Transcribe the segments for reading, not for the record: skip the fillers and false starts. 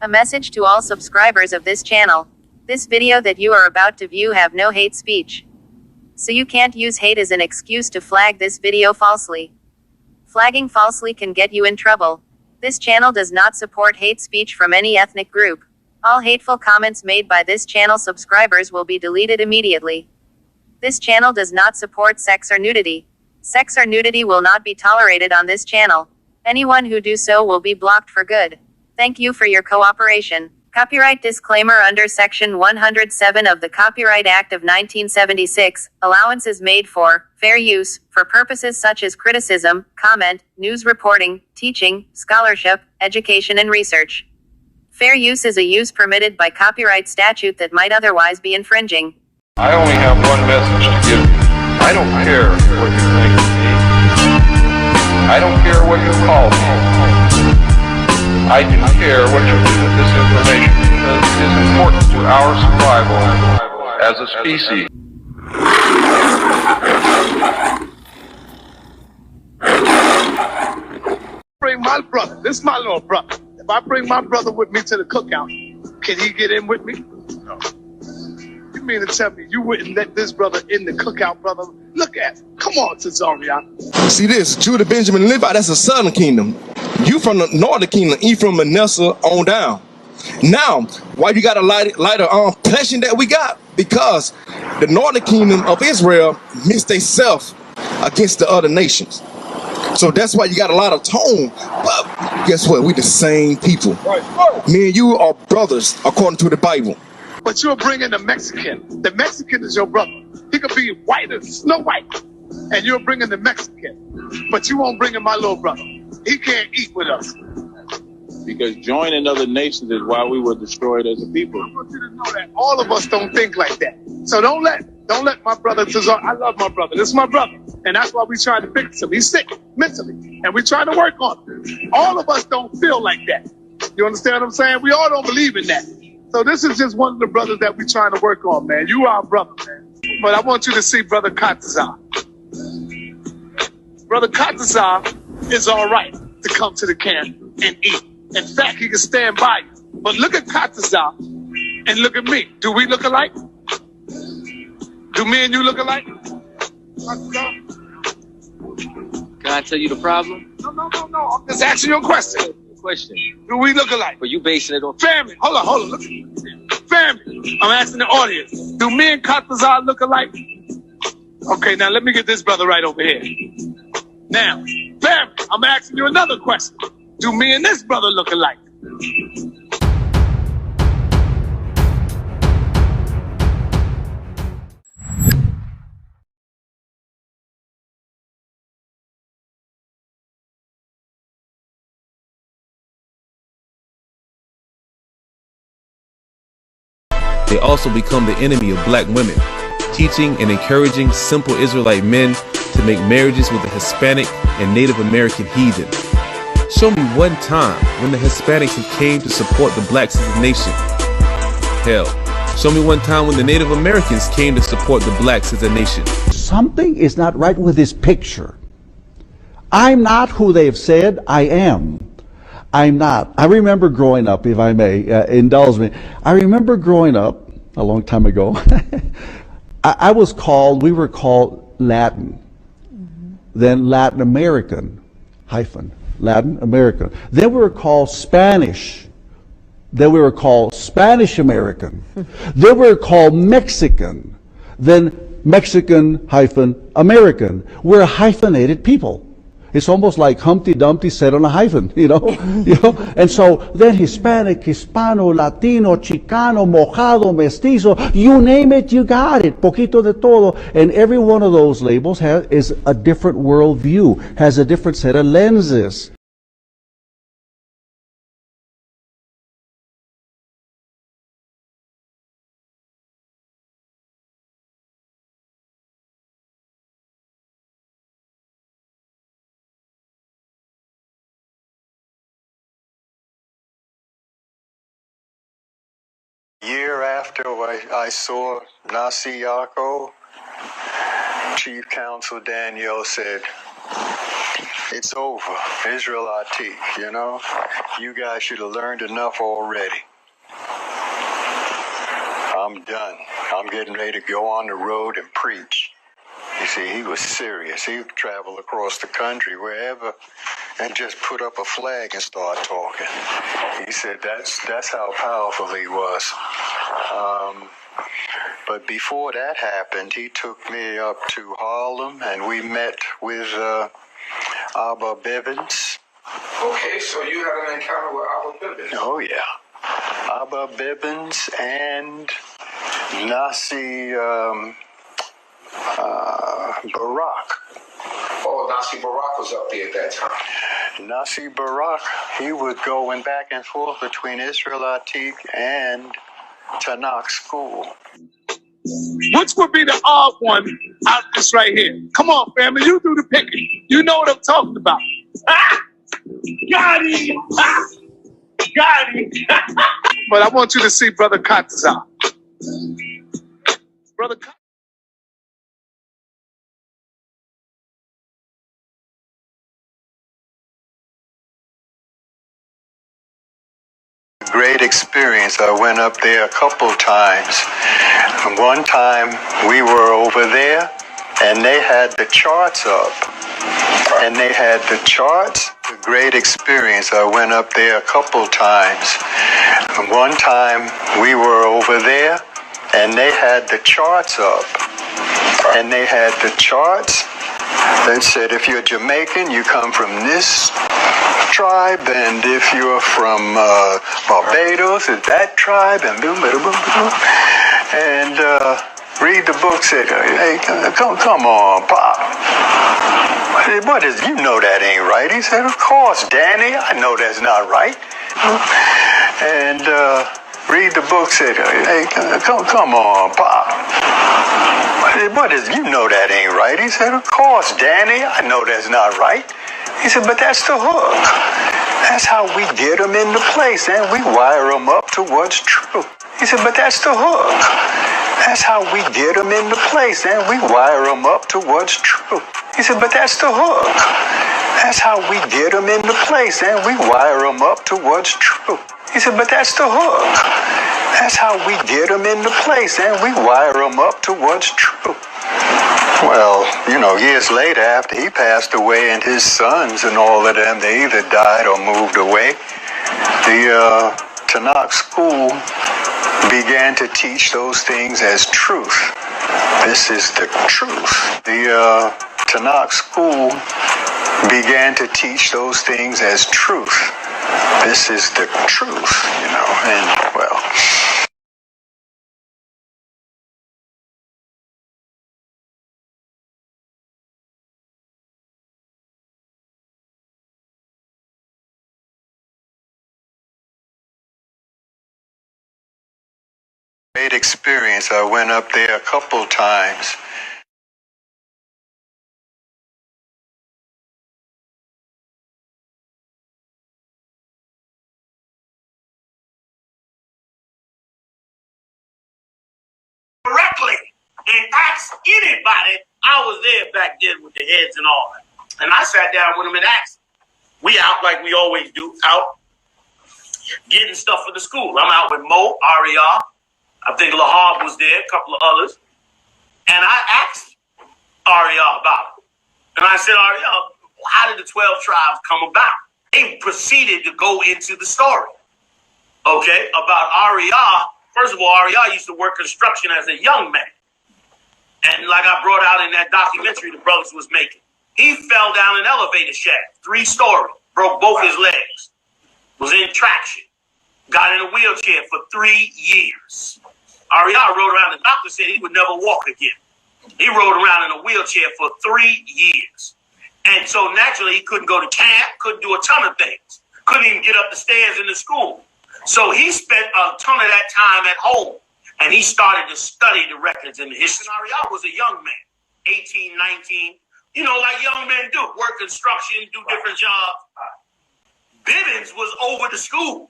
A message to all subscribers of this channel. This video that you are about to view have no hate speech. So you can't use hate as an excuse to flag this video falsely. Flagging falsely can get you in trouble. This channel does not support hate speech from any ethnic group. All hateful comments made by this channel subscribers will be deleted immediately. This channel does not support sex or nudity. Sex or nudity will not be tolerated on this channel. Anyone who do so will be blocked for good. Thank you for your cooperation. Copyright disclaimer. Under Section 107 of the Copyright Act of 1976, allowance is made for fair use, for purposes such as criticism, comment, news reporting, teaching, scholarship, education and research. Fair use is a use permitted by copyright statute that might otherwise be infringing. I only have one message to give you. I don't care what you think of me. I don't care what you call me. I do care what you do with this information because it is important to our survival as a species. Bring my brother. This is my little brother. If I bring my brother with me to the cookout, can he get in with me? No. You mean to tell me you wouldn't let this brother in the cookout, brother? Look at him. Come on, Cesaria. See this, Judah, Benjamin, Levi, that's the southern kingdom. You from the northern kingdom, Ephraim, Manasseh, on down. Now, why you got a lighter passion that we got? Because the northern kingdom of Israel missed themselves against the other nations. So that's why you got a lot of tone. But guess what? We the same people. Me and you are brothers according to the Bible. But you're bringing the Mexican. The Mexican is your brother. He could be white as Snow White. And you're bringing the Mexican. But you won't bring in my little brother. He can't eat with us. Because joining other nations is why we were destroyed as a people. I want you to know that all of us don't think like that. So don't let my brother Cesar. I love my brother. This is my brother. And that's why we trying to fix him. He's sick mentally. And we're trying to work on him. All of us don't feel like that. You understand what I'm saying? We all don't believe in that. So this is just one of the brothers that we're trying to work on, man. You are a brother, man. But I want you to see Brother Katazar. Brother Katazar is all right to come to the camp and eat. In fact, he can stand by you. But look at Katazar and look at me. Do we look alike? Do me and you look alike? Can I tell you the problem? No. I'm just asking you a question. Do we look alike? But you basing it on family. Hold on. Look. Family. I'm asking the audience. Do me and Katazar look alike? Okay, now let me get this brother right over here. Now, family, I'm asking you another question. Do me and this brother look alike? They also become the enemy of black women, teaching and encouraging simple Israelite men to make marriages with the Hispanic and Native American heathen. Show me one time when the Hispanics have came to support the blacks as a nation. Hell, show me one time when the Native Americans came to support the blacks as a nation. Something is not right with this picture. I'm not who they've said I am. I'm not. I remember growing up, if I may indulge me. I remember growing up a long time ago. we were called Latin, then Latin American, Latin American. Then we were called Spanish. Then we were called Spanish American. Then we were called Mexican. Then Mexican American. We're a hyphenated people. It's almost like Humpty Dumpty said on a hyphen, you know. And so then Hispanic, Hispano, Latino, Chicano, Mojado, Mestizo, you name it, you got it. Poquito de todo. And every one of those labels is a different worldview, has a different set of lenses. Year after I saw Nasi Yaakov, Chief Counsel Daniel said, It's over. Israelite, you know? You guys should have learned enough already. I'm done. I'm getting ready to go on the road and preach. You see, he was serious. He would travel across the country, wherever, and just put up a flag and start talking. He said that's how powerful he was. But before that happened, he took me up to Harlem, and we met with Abba Bivens. Okay, so you had an encounter with Abba Bivens. Oh, yeah. Abba Bivens and Nasi Barak. Oh, Nasi Barak was up there at that time. Nasi Barak, he was going back and forth between Israelite and Tanakh school. Which would be the odd one out of this right here? Come on, family, you do the picking. You know what I'm talking about. Ah! Got him! Ah! Got him! But I want you to see Brother Katza. Brother Katza. Great experience. I went up there a couple times. One time we were over there and they had the charts up. And they had the charts. A great experience. I went up there a couple times. One time we were over there and they had the charts up. And they had the charts that said if you're Jamaican, you come from this tribe, and if you're from Barbados, it's that tribe, and boom, boom, boom, boom. And read the book, said, hey, come on, Pop. What is, you know that ain't right. He said, of course, Danny, I know that's not right. And read the book, said, hey, come on, Pop. What is, you know that ain't right. He said, of course, Danny, I know that's not right. He said, but that's the hook. That's how we get them into place, and we wire them up to what's true. He said, but that's the hook. That's how we get them into place, and we wire them up to what's true. He said, but that's the hook. That's how we get them into place, and we wire them up to what's true. He said, but that's the hook. That's how we get them into place, and we wire them up to what's true. Well, you know, years later, after he passed away, and his sons and all of them, they either died or moved away, the Tanakh school began to teach those things as truth. This is the truth. The Tanakh school began to teach those things as truth. This is the truth, you know, and, well... Great experience. I went up there a couple times. Correctly and ask anybody. I was there back then with the heads and all that. And I sat down with them and asked. We out like we always do, out getting stuff for the school. I'm out with Mo, Ariel. I think Lahab was there, a couple of others. And I asked Ariel about it. And I said, Ariel, how did the 12 tribes come about? They proceeded to go into the story. Okay, about Ariel. First of all, Ariel used to work construction as a young man. And like I brought out in that documentary the brothers was making, he fell down an elevator shaft, 3-story, broke both his legs, was in traction, got in a wheelchair for 3 years. Ariel rode around, the doctor said he would never walk again. He rode around in a wheelchair for 3 years. And so naturally he couldn't go to camp, couldn't do a ton of things, couldn't even get up the stairs in the school. So he spent a ton of that time at home, and he started to study the records and the history. Ariel was a young man, 18, 19, you know, like young men do, work construction, do different jobs. Bivens was over the school.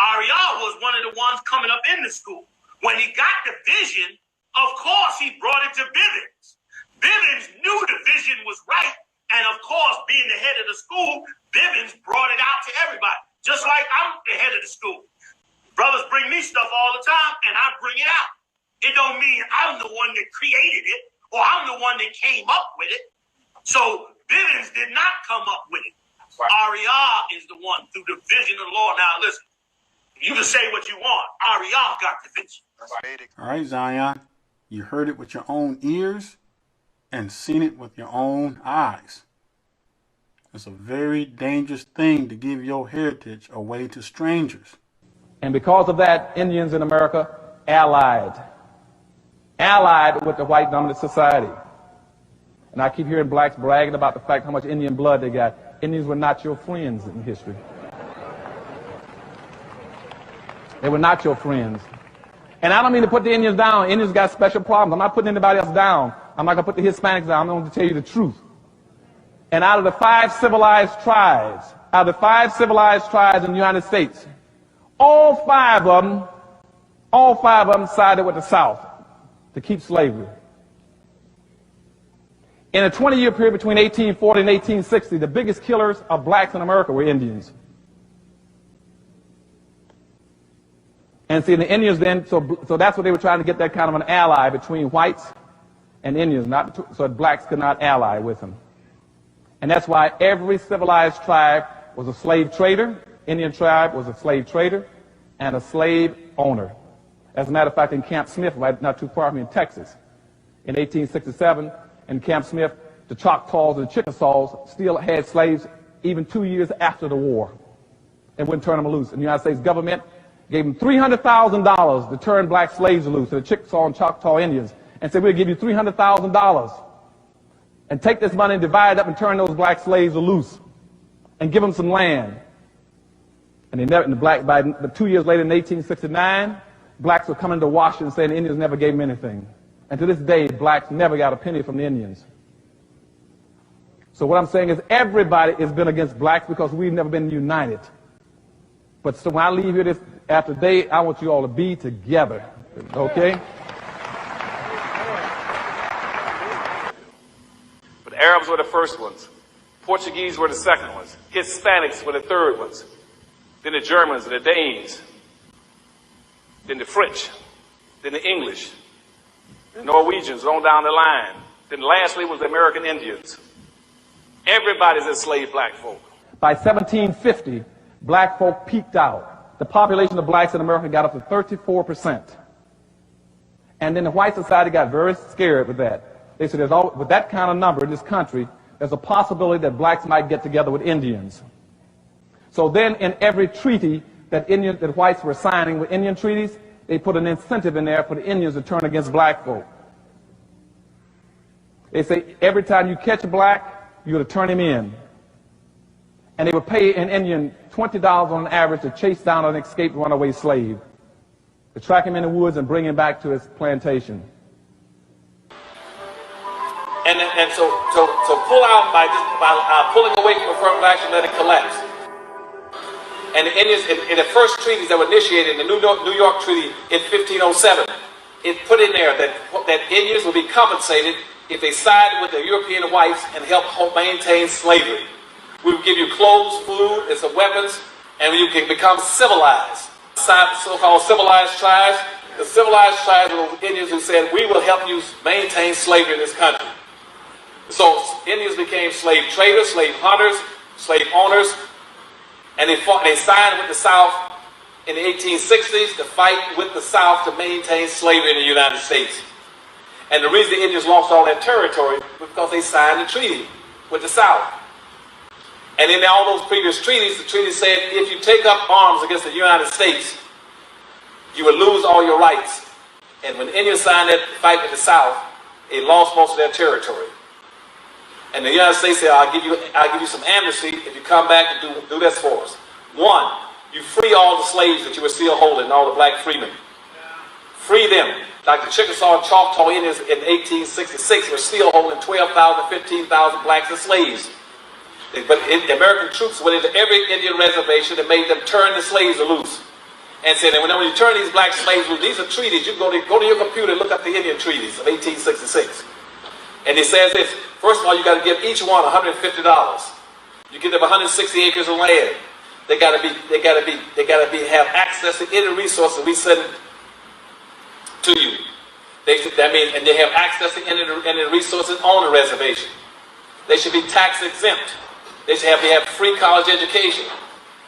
Ariel was one of the ones coming up in the school. When he got the vision, of course he brought it to Bivens. Bivens knew the vision was right And of course, being the head of the school, Bivens brought it out to everybody. Just like I'm the head of the school. Brothers bring me stuff all the time, and I bring it out. It don't mean I'm the one that created it, or I'm the one that came up with it. So Bivens did not come up with it. Ariah is the one through the vision of the Lord. Now listen, you can say what you want. Ariah got the vision. All right, Zion, you heard it with your own ears and seen it with your own eyes. It's a very dangerous thing to give your heritage away to strangers. And because of that, Indians in America allied with the white dominant society. And I keep hearing blacks bragging about the fact how much Indian blood they got. Indians were not your friends in history. They were not your friends. And I don't mean to put the Indians down. Indians got special problems. I'm not putting anybody else down. I'm not going to put the Hispanics down. I'm going to tell you the truth. And out of the 5 civilized tribes in the United States, all five of them sided with the South to keep slavery. In a 20-year period between 1840 and 1860, the biggest killers of blacks in America were Indians. And see, the Indians then, so that's what they were trying to get, that kind of an ally between whites and Indians, so that blacks could not ally with them. And that's why every civilized tribe was a slave trader. Indian tribe was a slave trader and a slave owner. As a matter of fact, in Camp Smith, right not too far from me in Texas, in 1867, in Camp Smith, the Choctaws and the Chickasaws still had slaves even 2 years after the war and wouldn't turn them loose. And the United States government gave them $300,000 to turn black slaves loose, to the Chickasaw and Choctaw Indians, and said, we'll give you $300,000 and take this money and divide it up and turn those black slaves loose and give them some land. And they never, by 2 years later, in 1869, blacks were coming to Washington saying the Indians never gave them anything. And to this day, blacks never got a penny from the Indians. So what I'm saying is everybody has been against blacks because we've never been united. But so when I leave here after today, I want you all to be together, okay? But Arabs were the first ones. Portuguese were the second ones. Hispanics were the third ones. Then the Germans and the Danes. Then the French. Then the English. The Norwegians on down the line. Then lastly was the American Indians. Everybody's enslaved black folk. By 1750, black folk peaked out. The population of blacks in America got up to 34%. And then the white society got very scared with that. They said, with that kind of number in this country, there's a possibility that blacks might get together with Indians. So then in every treaty that whites were signing with Indian treaties, they put an incentive in there for the Indians to turn against black folk. They say every time you catch a black, you're to turn him in. And they would pay an Indian $20 on average to chase down an escaped runaway slave, to track him in the woods and bring him back to his plantation. And so pull out by pulling away from affirmative action, let it collapse. And the Indians, in the first treaties that were initiated in the New York Treaty in 1507, it put in there that Indians will be compensated if they side with the European whites and help maintain slavery. We will give you clothes, food, and some weapons, and you can become civilized. So-called civilized tribes. The civilized tribes were the Indians who said, we will help you maintain slavery in this country. So Indians became slave traders, slave hunters, slave owners, and they signed with the South in the 1860s to fight with the South to maintain slavery in the United States. And the reason the Indians lost all that territory was because they signed a treaty with the South. And in all those previous treaties, the treaty said if you take up arms against the United States, you will lose all your rights. And when the Indians signed that fight with the South, they lost most of their territory. And the United States said, I'll give you some amnesty if you come back and do this for us. One, you free all the slaves that you were still holding, all the black freemen. Free them. Like the Chickasaw and Choctaw Indians in 1866 were still holding 12,000, 15,000 blacks as slaves. But the American troops went into every Indian reservation and made them turn the slaves loose. And said, and when you turn these black slaves loose, these are treaties. You go to your computer and look up the Indian treaties of 1866. And it says this, first of all, you got to give each one $150. You give them 160 acres of land. They got to have access to any resources we send to you. That means, and they have access to any resources on the reservation. They should be tax exempt. They should have free college education.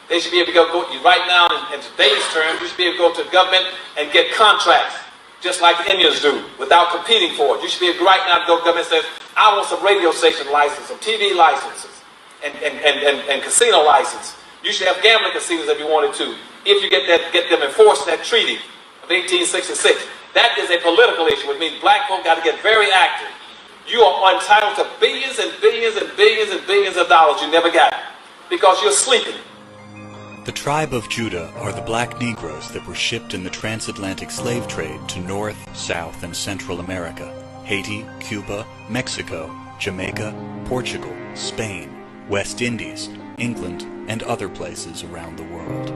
They should be able to go right now in today's terms, you should be able to go to the government and get contracts, just like the Indians do, without competing for it. You should be able right now to go to the government and say, I want some radio station license, some TV licenses, and casino license. You should have gambling casinos if you wanted to. If you get them enforced that treaty of 1866. That is a political issue, which means black folk got to get very active. You are entitled to billions and billions and billions and billions of dollars you never got because you're sleeping. The tribe of Judah are the black Negroes that were shipped in the transatlantic slave trade to North, South, and Central America, Haiti, Cuba, Mexico, Jamaica, Portugal, Spain, West Indies, England, and other places around the world.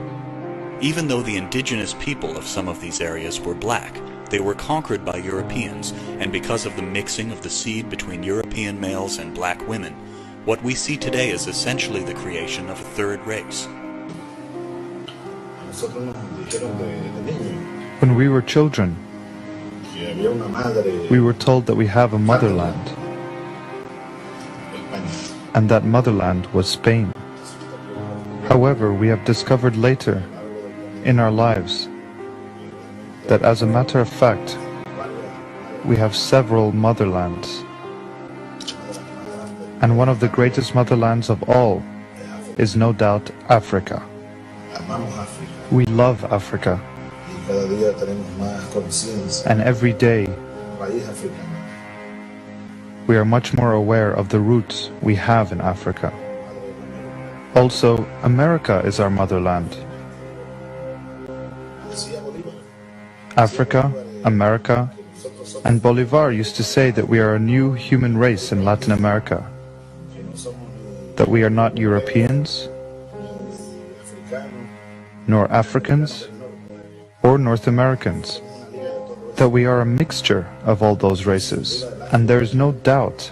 Even though the indigenous people of some of these areas were black, they were conquered by Europeans, and because of the mixing of the seed between European males and black women, what we see today is essentially the creation of a third race. When we were children, we were told that we have a motherland, and that motherland was Spain. However, we have discovered later in our lives that, as a matter of fact, we have several motherlands. And one of the greatest motherlands of all is no doubt Africa. We love Africa. And every day we are much more aware of the roots we have in Africa. Also, America is our motherland. Africa, America, and Bolivar used to say that we are a new human race in Latin America, that we are not Europeans, nor Africans, or North Americans, that we are a mixture of all those races, and there is no doubt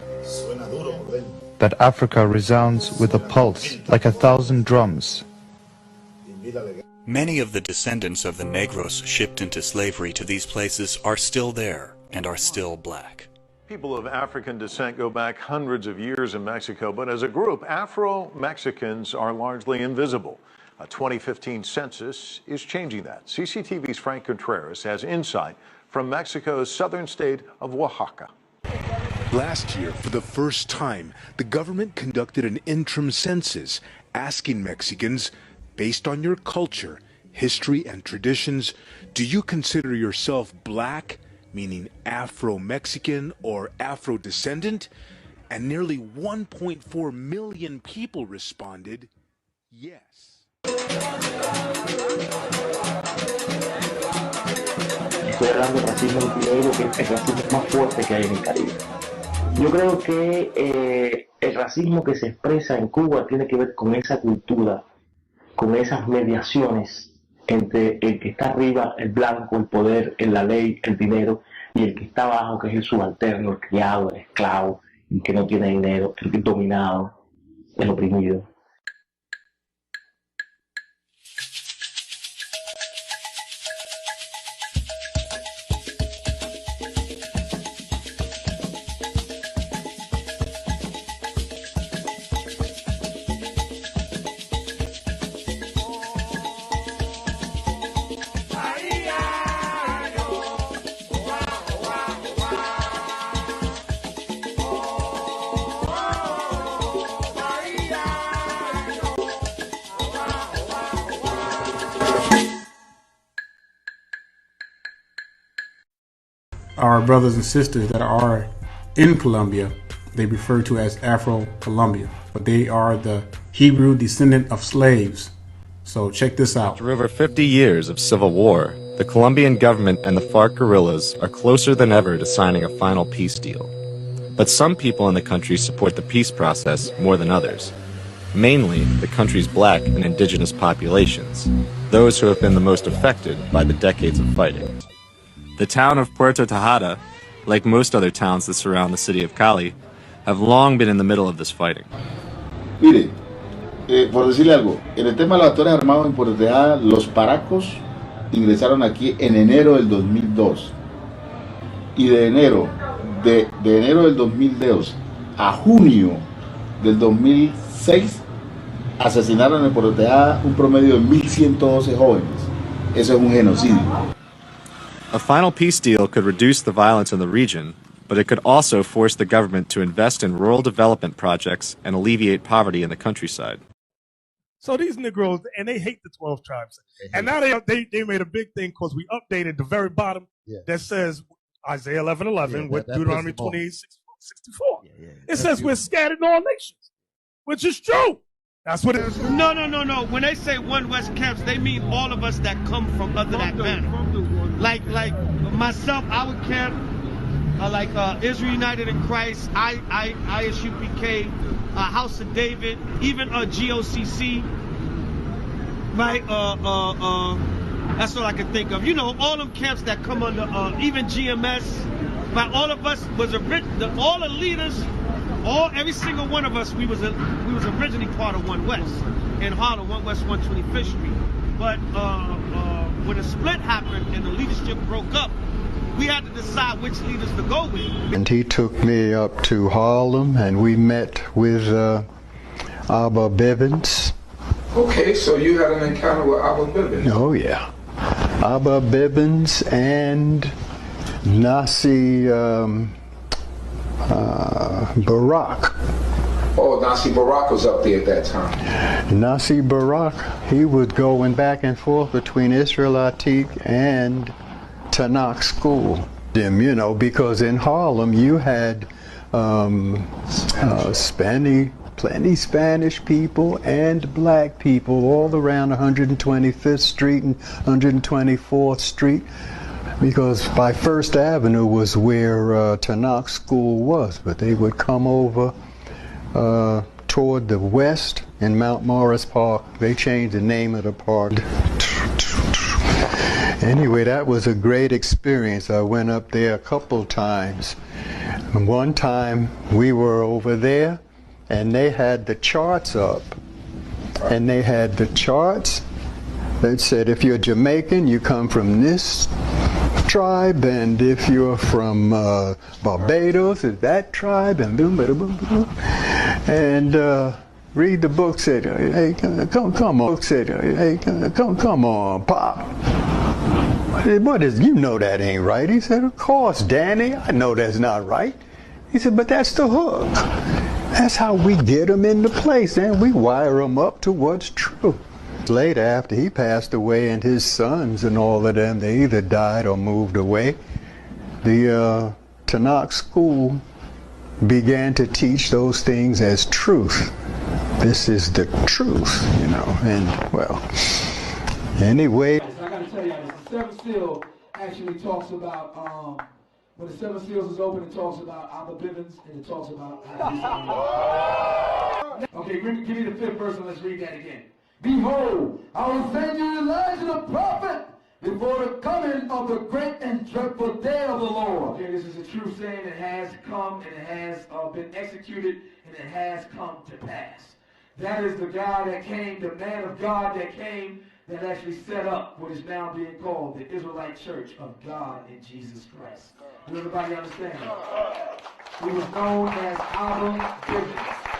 that Africa resounds with a pulse like 1,000 drums. Many of the descendants of the Negros shipped into slavery to these places are still there and are still black. People of African descent go back hundreds of years in Mexico, but as a group, Afro-Mexicans are largely invisible. A 2015 census is changing that. CCTV's Frank Contreras has insight from Mexico's southern state of Oaxaca. Last year, for the first time, the government conducted an interim census asking Mexicans, based on your culture, history, and traditions, do you consider yourself black, meaning Afro-Mexican or Afro-descendant? And nearly 1.4 million people responded, yes. Estoy hablando de racismo incluido, que es el racismo más fuerte que hay en el Caribe. Yo creo que el racismo que se expresa en Cuba tiene que ver con esa cultura, con esas mediaciones entre el que está arriba, el blanco, el poder, la ley, el dinero, y el que está abajo, que es el subalterno, el criado, el esclavo, el que no tiene dinero, el dominado, el oprimido. Our brothers and sisters that are in Colombia, they refer to as Afro-Colombia, but they are the Hebrew descendant of slaves. So check this out. After over 50 years of civil war, the Colombian government and the FARC guerrillas are closer than ever to signing a final peace deal. But some people in the country support the peace process more than others. Mainly the country's black and indigenous populations, those who have been the most affected by the decades of fighting. The town of Puerto Tejada like most other towns that surround the city of Cali, have long been in the middle of this fighting. Mire, por decirle algo, en el tema de los actores armados en Puerto Tejada, los paracos ingresaron aquí en enero del 2002. Y de enero del 2002 a junio del 2006 asesinaron en Puerto Tejada un promedio de 1.112 jóvenes. Eso es un genocidio. A final peace deal could reduce the violence in the region, but it could also force the government to invest in rural development projects and alleviate poverty in the countryside. So these Negroes, and they hate the 12 tribes. And now they made a big thing because we updated the very bottom that says Isaiah 11:11 with Deuteronomy 28:64. It says we're scattered in all nations, which is true. That's what it is. No. When they say One West camps, they mean all of us that come from under that banner. Like myself, our camp, Israel United in Christ, ISUPK, House of David, even GOCC, right? That's all I can think of. You know, all them camps that come under, even GMS, right? All of us was all the leaders, every single one of us, we was originally part of One West in Harlem, One West 125th Street. But when the split happened and the leadership broke up, we had to decide which leaders to go with. And he took me up to Harlem, and we met with Abba Bivens. Okay, so you had an encounter with Abba Bivens. Oh, yeah. Abba Bivens and Nasi Barak. Oh, Nasi Barak was up there at that time. Nasi Barak, he was going back and forth between Israel Atik and Tanakh School. You know, because in Harlem you had plenty Spanish people and black people all around 125th Street and 124th Street, because by First Avenue was where Tanakh School was, but they would come over toward the west in Mount Morris Park. They changed the name of the park. Anyway, that was a great experience. I went up there a couple times. One time we were over there and they had the charts up. And they had the charts that said if you're Jamaican, you come from this tribe, and if you're from Barbados, it's that tribe, and boom, boom, boom, boom. And read the book, said, hey, come on, said, hey, come on, Pop. What is, you know that ain't right. He said, of course, Danny, I know that's not right. He said, but that's the hook. That's how we get them into place, and we wire them up to what's true. Later, after he passed away, and his sons and all of them, they either died or moved away, the Tanakh School began to teach those things as truth. This is the truth, you know, and, well, anyway. I gotta tell you, the seventh seal actually talks about, when the seven seals is open, it talks about Abba Bivens, and it talks about... Okay, give me the fifth verse and let's read that again. Behold, I will send you Elijah the prophet before the coming of the great and dreadful day of the Lord. Okay, this is a true saying. It has come and it has been executed and it has come to pass. That is the guy that came, the man of God that came, that actually set up what is now being called the Israelite Church of God in Jesus Christ. Does everybody understand that? He was known as Abba Bivens.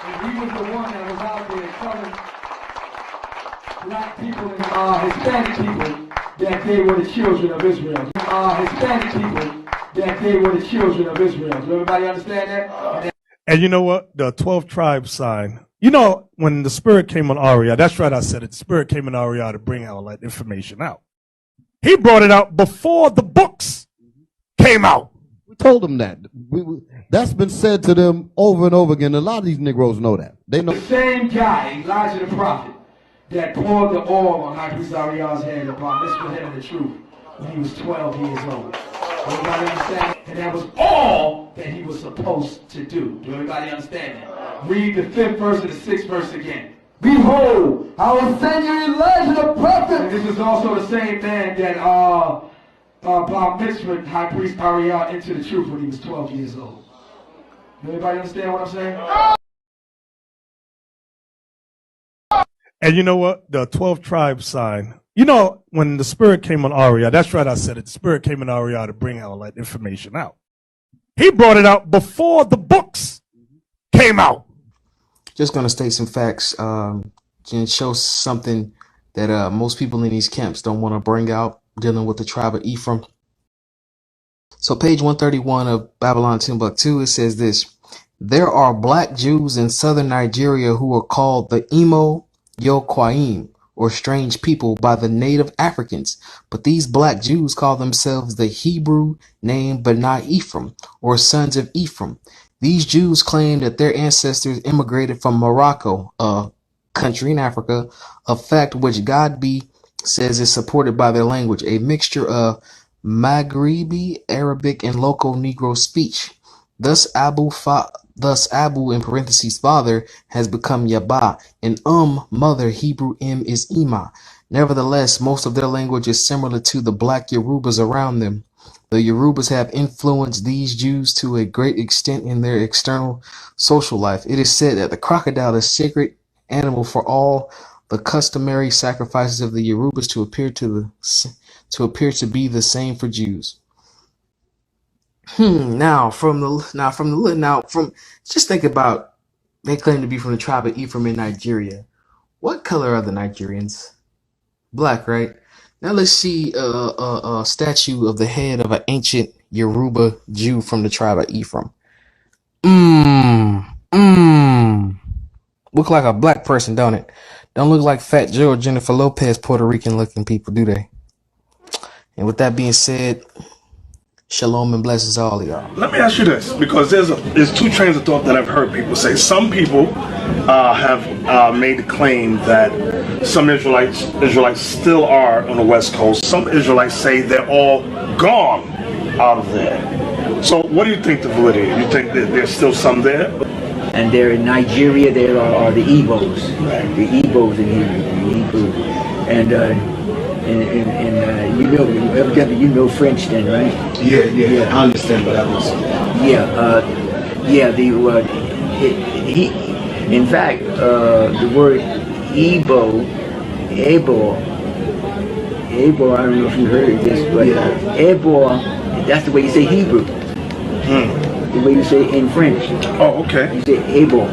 And he was the one that was out there telling black people and Hispanic people that they were the children of Israel. Hispanic people that they were the children of Israel. Does everybody understand that? And you know what? The 12 tribes sign. You know, when the Spirit came on Aria, that's right, I said it. The Spirit came on Aria to bring all that information out. He brought it out before the books came out. We told them that. That's been said to them over and over again. A lot of these Negroes know that. They know. The same guy, Elijah the prophet, that poured the oil on High Priest Ariel's head upon this was him in the truth when he was 12 years old. Everybody understand? And that was all that he was supposed to do. Do everybody understand that? Read the 5th verse and the 6th verse again. Behold, I will send you Elijah the prophet. And this is also the same man that bar mitzvah high priest Ariel into the truth when he was 12 years old. Everybody understand what I'm saying? And you know what? The 12 tribe sign. You know, when the Spirit came on Ariel, that's right, I said it. The Spirit came on Ariel to bring all that information out. He brought it out before the books came out. Just going to state some facts and show something that most people in these camps don't want to bring out dealing with the tribe of Ephraim. So page 131 of Babylon Timbuktu, it says this: there are black Jews in southern Nigeria who are called the Imo Yoquaim, or strange people, by the native Africans, but these black Jews call themselves the Hebrew name B'nai Ephraim, or sons of Ephraim. These Jews claim that their ancestors immigrated from Morocco, a country in Africa, a fact which Godby says is supported by their language, a mixture of Maghrebi, Arabic, and local Negro speech. Thus Abu in parentheses father has become Yaba, and mother Hebrew is Ima. Nevertheless, most of their language is similar to the black Yorubas around them. The Yorubas have influenced these Jews to a great extent in their external social life. It is said that the crocodile is a sacred animal for all the customary sacrifices of the Yorubas to appear to be the same for Jews. Just think about, they claim to be from the tribe of Ephraim in Nigeria. What color are the Nigerians? Black, right? Now let's see a statue of the head of an ancient Yoruba Jew from the tribe of Ephraim. Look like a black person, don't it? Don't look like Fat Joe or Jennifer Lopez Puerto Rican looking people, do they? And with that being said, shalom and blessings all of y'all. Let me ask you this, because there's two trains of thought that I've heard people say. Some people have made the claim that some Israelites still are on the West Coast. Some Israelites say they're all gone out of there. So what do you think the validity? You think that there's still some there? And there in Nigeria, there are the Igbos, the Igbos in here, the Igbos. And you know, evidently you know French then, right? Yeah. I understand what that was. In fact, the word Ebo, I don't know if you heard this, but Ebo, that's the way you say Hebrew. The way you say it in French. Oh, okay. You say Ebo.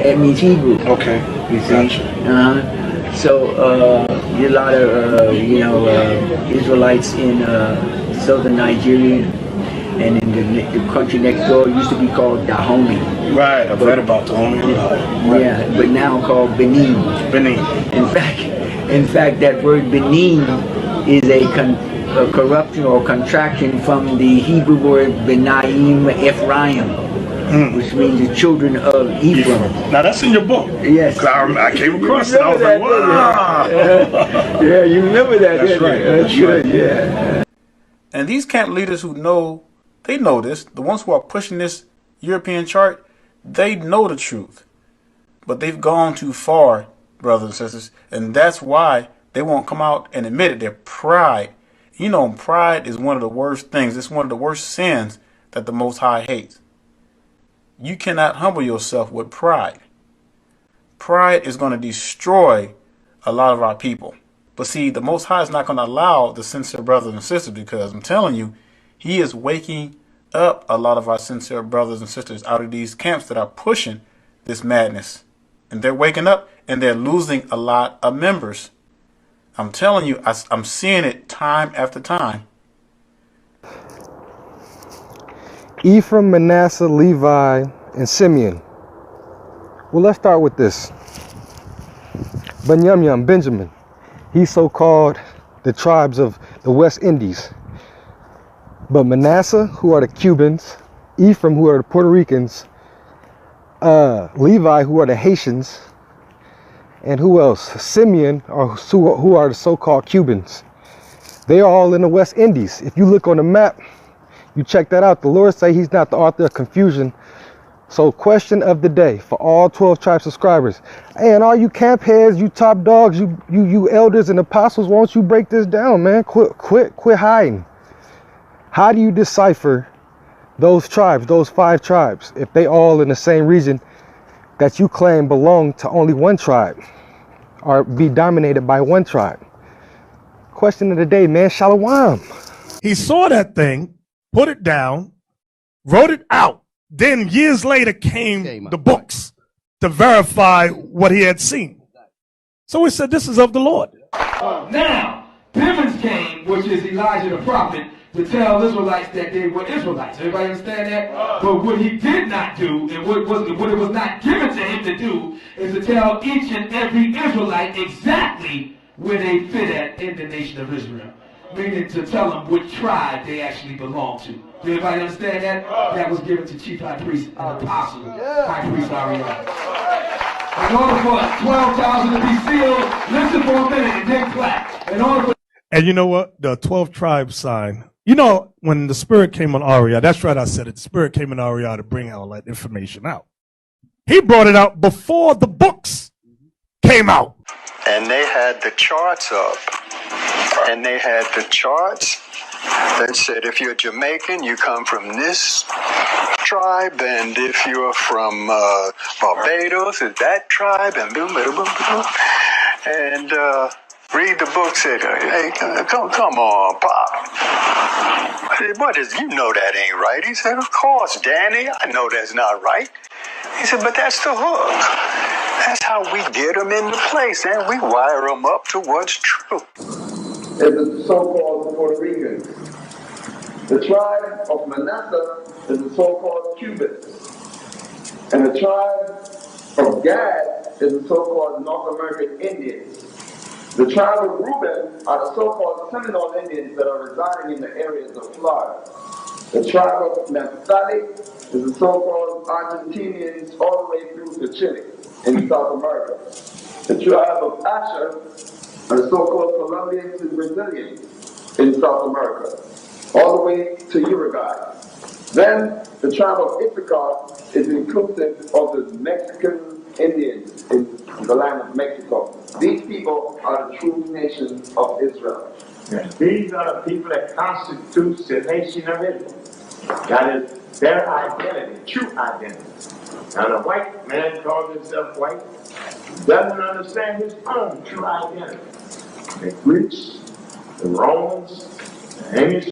It means Hebrew. Okay. You see? Gotcha. So a lot of Israelites in southern Nigeria and in the country next door used to be called Dahomey. Right, I've read about Dahomey. Right. Yeah, but now called Benin. In fact, that word Benin is a corruption or contraction from the Hebrew word Benaim Ephraim, which means the children of Ephraim. Now that's in your book. Yes. I came across it. I was like, wow. Yeah, you remember that. That's right. That's right. Yeah. And these camp leaders who know, they know this. The ones who are pushing this European chart, they know the truth. But they've gone too far, brothers and sisters. And that's why they won't come out and admit it. Their pride. You know, pride is one of the worst things. It's one of the worst sins that the Most High hates. You cannot humble yourself with pride. Pride is going to destroy a lot of our people. But see, the Most High is not going to allow the sincere brothers and sisters, because I'm telling you, He is waking up a lot of our sincere brothers and sisters out of these camps that are pushing this madness. And they're waking up and they're losing a lot of members. I'm telling you, I'm seeing it time after time. Ephraim, Manasseh, Levi, and Simeon. Well, let's start with this. Benjamin. He's so-called the tribes of the West Indies. But Manasseh, who are the Cubans, Ephraim, who are the Puerto Ricans, Levi, who are the Haitians, and who else? Simeon, who are the so-called Cubans. They are all in the West Indies. If you look on the map, you check that out. The Lord say He's not the author of confusion, So question of the day for all 12 tribe subscribers. Hey, and all you camp heads, you top dogs, you elders and apostles, won't you break this down, man? Quit hiding. How do you decipher those tribes, those 5 tribes, if they all in the same region that you claim belong to only one tribe or be dominated by one tribe? Question of the day, man. Shalom. He saw that thing, put it down, wrote it out. Then years later came the books to verify what he had seen. So he said, this is of the Lord. Now, Bivens came, which is Elijah the prophet, to tell Israelites that they were Israelites. Everybody understand that? But what he did not do, and what it was not given to him to do, is to tell each and every Israelite exactly where they fit at in the nation of Israel. Meaning to tell them which tribe they actually belong to. Do everybody understand that? That was given to Chief High Priest and Apostle, High Priest Ariel. In order for 12,000 to be sealed, listen for a minute and then clap. In order for And you know what? The 12 tribe sign. You know, when the Spirit came on Ariel, that's right, I said it. The Spirit came on Ariel to bring all that information out. He brought it out before the books came out. And they had the charts up. And they had the charts that said if you're Jamaican, you come from this tribe, and if you're from Barbados, it's that tribe, and boom, boom, boom, boom. And read the book, said, hey, come on, Pop. I said, what is, you know that ain't right. He said, of course, Danny, I know that's not right. He said, but that's the hook. That's how we get them into place, and we wire them up to what's true. Is the so-called Puerto Ricans. The tribe of Manasseh is the so-called Cubans. And the tribe of Gad is the so-called North American Indians. The tribe of Reuben are the so-called Seminole Indians that are residing in the areas of Florida. The tribe of Naphtali is the so-called Argentinians all the way through to Chile in South America. The tribe of Asher are the so-called Colombians and Brazilians in South America, all the way to Uruguay. Then the tribe of Issachar is inclusive of the Mexican Indians in the land of Mexico. These people are the true nation of Israel. Yes, these are the people that constitute the nation of Israel. That is their identity, true identity. Now the white man calls himself white, doesn't understand his own true identity. The Greeks, the Romans, the English.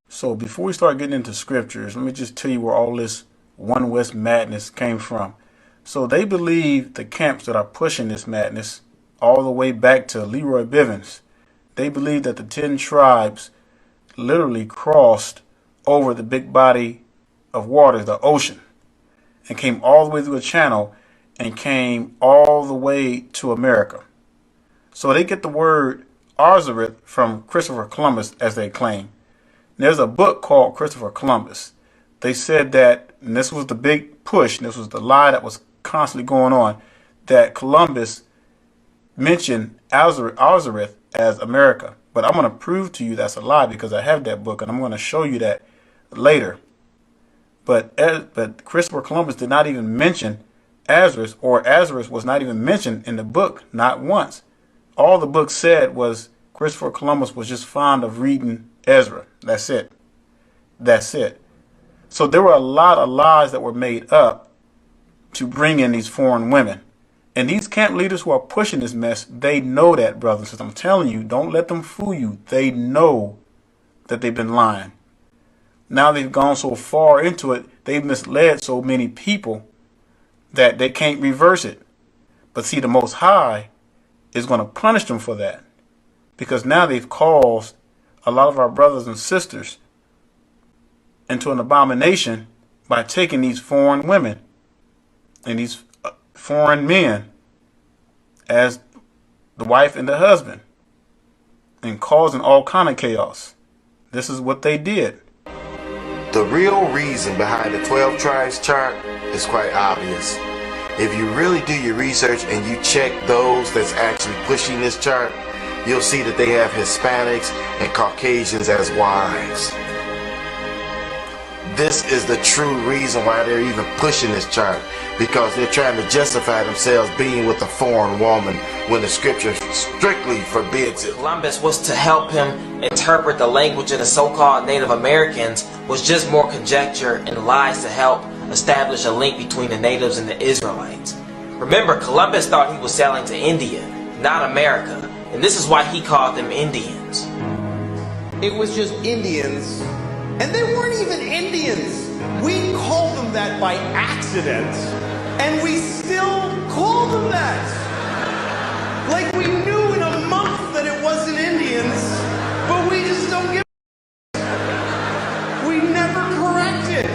So before we start getting into scriptures, let me just tell you where all this One West madness came from. So they believe the camps that are pushing this madness all the way back to Leroy Bivens. They believe that the 10 tribes literally crossed over the big body of waters, the ocean, and came all the way through a channel and came all the way to America. So they get the word Arzareth from Christopher Columbus, as they claim. There's a book called Christopher Columbus. They said that, and this was the big push, and this was the lie that was constantly going on, that Columbus mentioned Arzareth as America. But I'm going to prove to you that's a lie because I have that book, and I'm going to show you that later. But Christopher Columbus did not even mention Arzareth, or Arzareth was not even mentioned in the book, not once. All the book said was Christopher Columbus was just fond of reading Ezra. That's it. That's it. So there were a lot of lies that were made up to bring in these foreign women. And these camp leaders who are pushing this mess, they know that, brothers and sisters. I'm telling you, don't let them fool you. They know that they've been lying. Now they've gone so far into it, they've misled so many people that they can't reverse it. But see, the Most High is going to punish them for that. Because now they've caused a lot of our brothers and sisters into an abomination by taking these foreign women and these foreign men as the wife and the husband and causing all kind of chaos. This is what they did. The real reason behind the 12 tribes chart is quite obvious. If you really do your research and you check those that's actually pushing this chart, you'll see that they have Hispanics and Caucasians as wives. this is the true reason why they're even pushing this chart, because they're trying to justify themselves being with a foreign woman when the scripture strictly forbids it. Columbus was to help him interpret the language of the so-called Native Americans was just more conjecture and lies to help establish a link between the natives and the Israelites. Remember, Columbus thought he was sailing to India, not America, and this is why he called them Indians. It was just Indians, and they weren't even Indians. We called them that by accident, and we still call them that. Like we knew in a month that it wasn't Indians, but we just don't give a. We never corrected.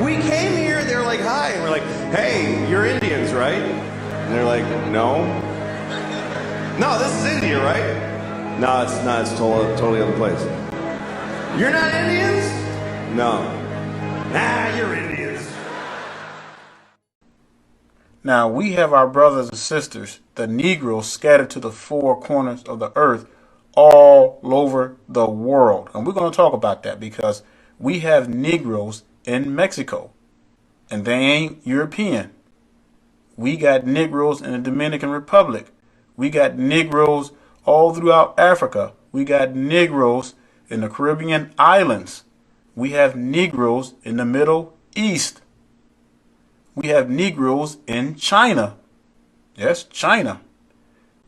We came here, they're like, hi, and we're like, hey, you're Indians, right? And they're like, no. No, this is India, right? No, it's not, it's totally other place. You're not Indians? No. Nah, you're Indians. Now, we have our brothers and sisters, the Negroes, scattered to the four corners of the earth all over the world. And we're going to talk about that because we have Negroes in Mexico, and they ain't European. We got Negroes in the Dominican Republic. We got Negroes all throughout Africa. We got Negroes in the Caribbean islands. We have Negroes in the Middle East. We have Negroes in China. Yes, China.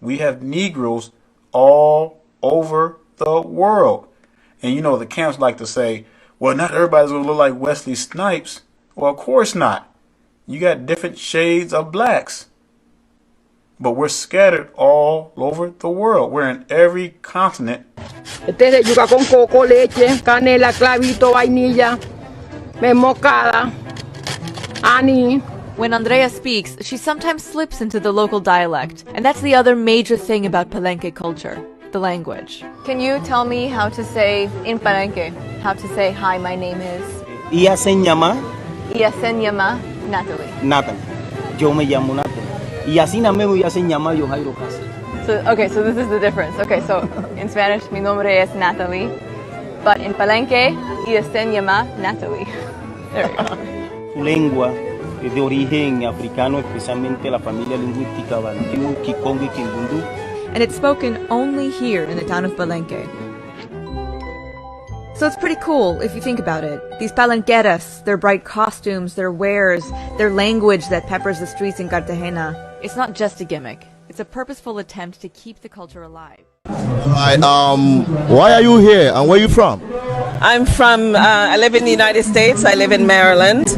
We have Negroes all over the world. And you know, the camps like to say, well, not everybody's going to look like Wesley Snipes. Well, of course not. You got different shades of blacks. But we're scattered all over the world. We're in every continent. Este es de yuca con coco, leche, canela, clavito, vainilla, moscada, honey. When Andrea speaks, she sometimes slips into the local dialect. And that's the other major thing about Palenque culture, the language. Can you tell me how to say in Palenque, how to say, hi, my name is? Ella se llama Natalie. Natalie. Yo me llamo Natalie. Y así mismo ella se llama yo Jairo Cáceres. So, okay, so this is the difference. Okay, so in Spanish, mi nombre es Natalie. But in Palenque, ella se llama Natalie. There we go. Su lengua es de origen africano, especialmente la familia lingüística Bantu, Kikongo y Kimbundu. And it's spoken only here in the town of Palenque. So it's pretty cool if you think about it. These palenqueras, their bright costumes, their wares, their language that peppers the streets in Cartagena. It's not just a gimmick. It's a purposeful attempt to keep the culture alive. Right, why are you here and where are you from? I'm from, I live in the United States. I live in Maryland.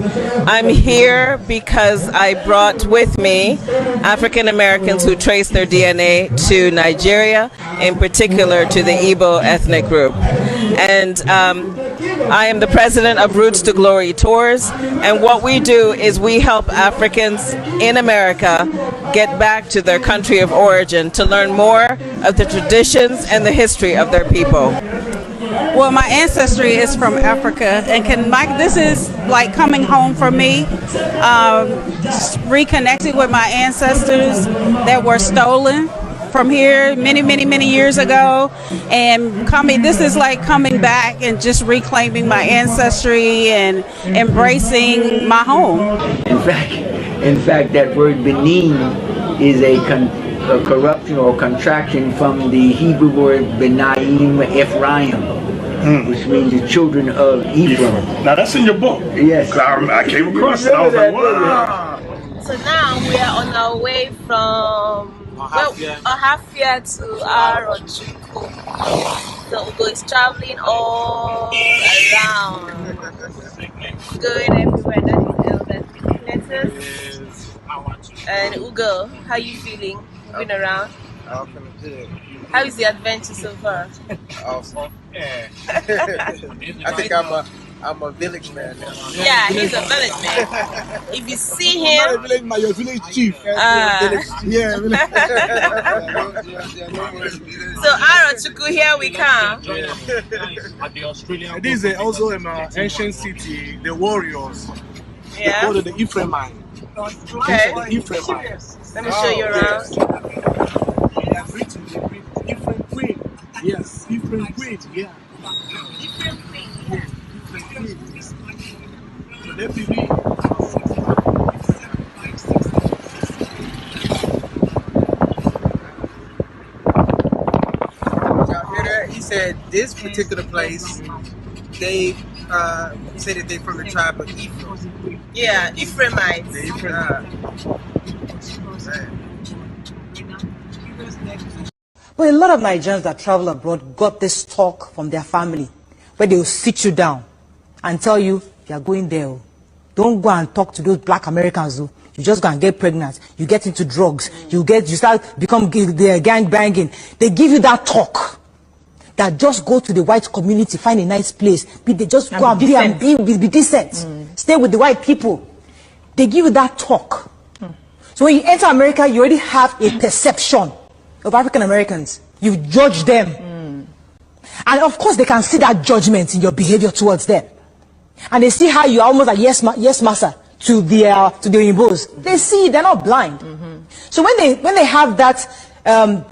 I'm here because I brought with me African Americans who trace their DNA to Nigeria, in particular to the Igbo ethnic group. And I am the president of Roots to Glory Tours. And what we do is we help Africans in America get back to their country of origin to learn more of the traditions and the history of their people. Well, my ancestry is from Africa, and this is like coming home for me, reconnecting with my ancestors that were stolen from here many years ago, and this is like coming back and just reclaiming my ancestry and embracing my home. In fact, that word Benin is a corruption or contraction from the Hebrew word Benaim Ephraim, which means the children of Ephraim. Now that's in your book. Yes. I came across it. I was like, wow. So now we are on our way from Ohafia to Arochukwu. So Ugo is traveling all around, going everywhere. That is letters. And Ugo, how are you feeling? Been around? I'm feeling good. How is the adventure so far? Awesome. Yeah. I think I'm a village man now. Yeah, he's a village man. If you see him, I'm not a village man, you're a village chief. Yeah. So Arochukwu, here we come. This is also an ancient city, the warriors. Yeah. They go to the Ephraimite. Okay. Let me show you around. Ephraim Queen. Yes, Ephraim Queen. Yeah. Ephraim Queen. Yeah. Y'all hear that? He said this particular place, they say that they from the tribe of Ephraim. Yeah, Ephraimites. But a lot of Nigerians that travel abroad got this talk from their family, where they will sit you down and tell you, you are going there. Don't go and talk to those black Americans. Though. You just go and get pregnant. You get into drugs. You become gang banging. They give you that talk. That just go to the white community, find a nice place. They just go and be decent. Stay with the white people. They give you that talk. So when you enter America, you already have a perception of African Americans. You judge them. And of course, they can see that judgment in your behavior towards them. And they see how you are almost like yes master to the Oyinbos. They see, they're not blind. So when they have that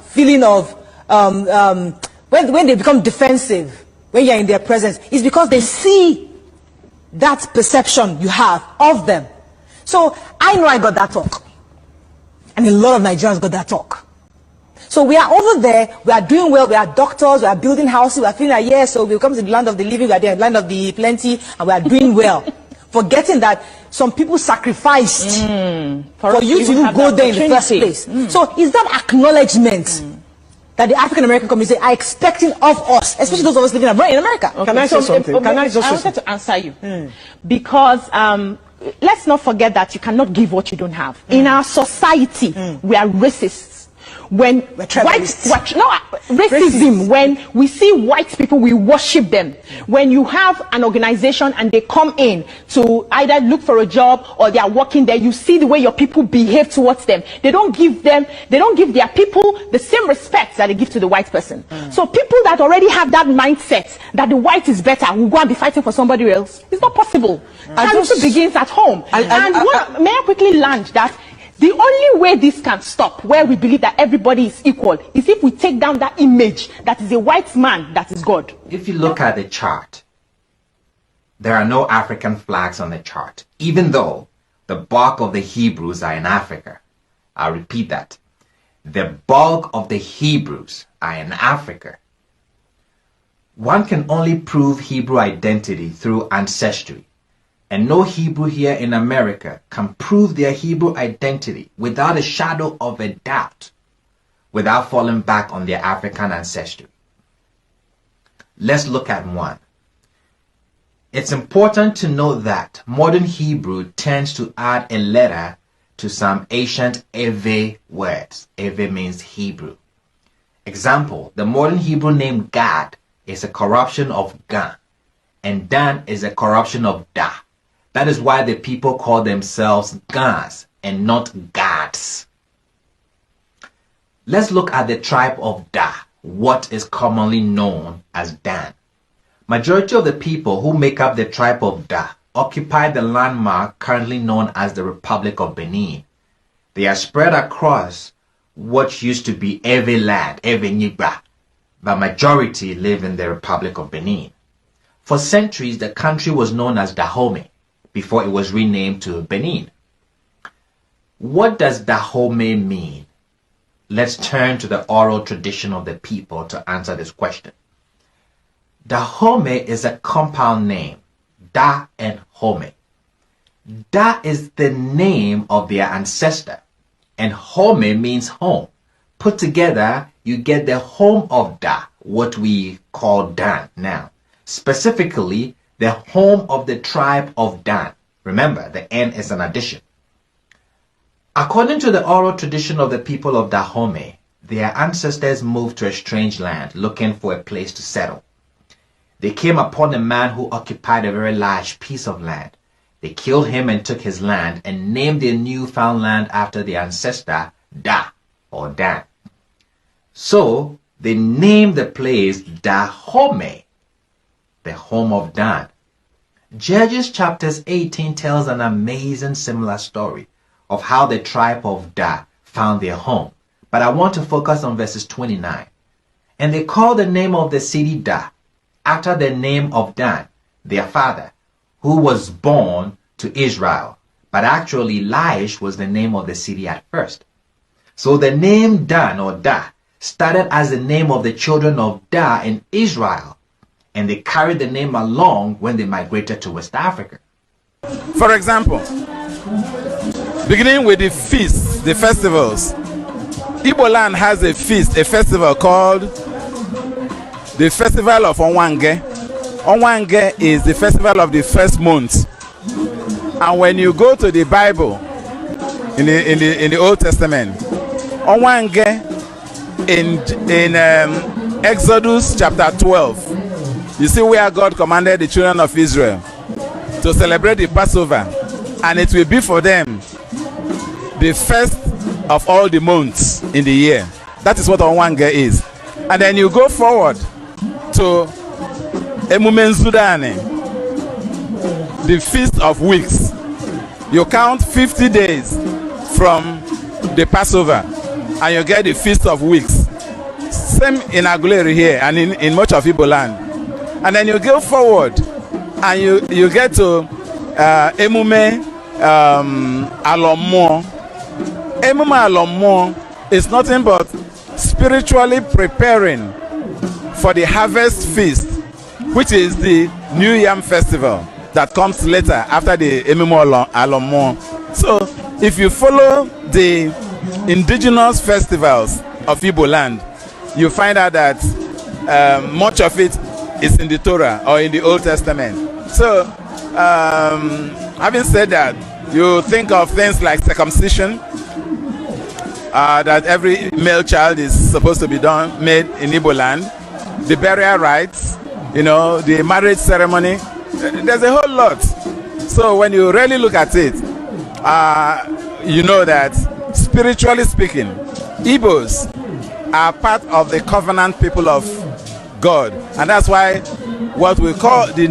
feeling of when they become defensive when you're in their presence, it's because they see that perception you have of them. So I know I got that talk. And a lot of Nigerians got that talk. So we are over there, we are doing well, we are doctors, we are building houses, we are feeling like, yes, so we come to the land of the living, we are the land of the plenty, and we are doing well. Forgetting that some people sacrificed for you to even go there in the first place. So is that acknowledgement that the African American community are expecting of us, especially those of us living abroad in America? Okay. Can I say something? I wanted to answer you. Because let's not forget that you cannot give what you don't have. In our society, we are racists. When racism, when we see white people, we worship them. When you have an organization and they come in to either look for a job or they are working there, you see the way your people behave towards them. They don't give their people the same respect that they give to the white person. So people that already have that mindset that the white is better will go and be fighting for somebody else. It's not possible. Charity begins at home. May I quickly land that the only way this can stop, where we believe that everybody is equal, is if we take down that image that is a white man that is God. If you look at the chart, there are no African flags on the chart, even though the bulk of the Hebrews are in Africa. I'll repeat that. The bulk of the Hebrews are in Africa. One can only prove Hebrew identity through ancestry. And no Hebrew here in America can prove their Hebrew identity without a shadow of a doubt, without falling back on their African ancestry. Let's look at one. It's important to note that modern Hebrew tends to add a letter to some ancient Ewe words. Ewe means Hebrew. Example, the modern Hebrew name Gad is a corruption of Gan, and Dan is a corruption of Da. That is why the people call themselves Gans and not Gads. Let's look at the tribe of Da, what is commonly known as Dan. Majority of the people who make up the tribe of Da occupy the landmark currently known as the Republic of Benin. They are spread across what used to be Ewe land, Ewe Nigba, but majority live in the Republic of Benin. For centuries, the country was known as Dahomey, before it was renamed to Benin. What does Dahomey mean? Let's turn to the oral tradition of the people to answer this question. Dahomey is a compound name, Da and Home. Da is the name of their ancestor, and Home means home. Put together, you get the home of Da, what we call Dan now. Specifically, the home of the tribe of Dan. Remember, the N is an addition. According to the oral tradition of the people of Dahomey, their ancestors moved to a strange land looking for a place to settle. They came upon a man who occupied a very large piece of land. They killed him and took his land and named their newfound land after their ancestor Da or Dan. So they named the place Dahomey, the home of Dan. Judges chapters 18 tells an amazing similar story of how the tribe of Da found their home. But I want to focus on verses 29. And they called the name of the city Da, after the name of Dan, their father, who was born to Israel, but actually Laish was the name of the city at first. So the name Dan or Da started as the name of the children of Da in Israel, and they carried the name along when they migrated to West Africa. For example, beginning with the feasts, the festivals, Igbo land has a feast, a festival called the Festival of Onwange. Onwange is the festival of the first month. And when you go to the Bible, in the Old Testament, Onwange in Exodus chapter 12, you see where God commanded the children of Israel to celebrate the Passover, and it will be for them the first of all the months in the year. That is what Onwange is. And then you go forward to Emume Nzudani, the Feast of Weeks. You count 50 days from the Passover and you get the Feast of Weeks. Same in Aguleri here and in much of Igbo land. And then you go forward and you get to Emume Alomo. Emume Alomo is nothing but spiritually preparing for the harvest feast, which is the New Yam Festival that comes later after the Emume Alomo. So if you follow the indigenous festivals of Igbo land, you find out that much of it is in the Torah or in the Old Testament. So having said that, you think of things like circumcision, that every male child is supposed to be made in Igbo land, the burial rites, you know, the marriage ceremony. There's a whole lot. So when you really look at it, you know that spiritually speaking, Igbos are part of the covenant people of God, and that's why what we call the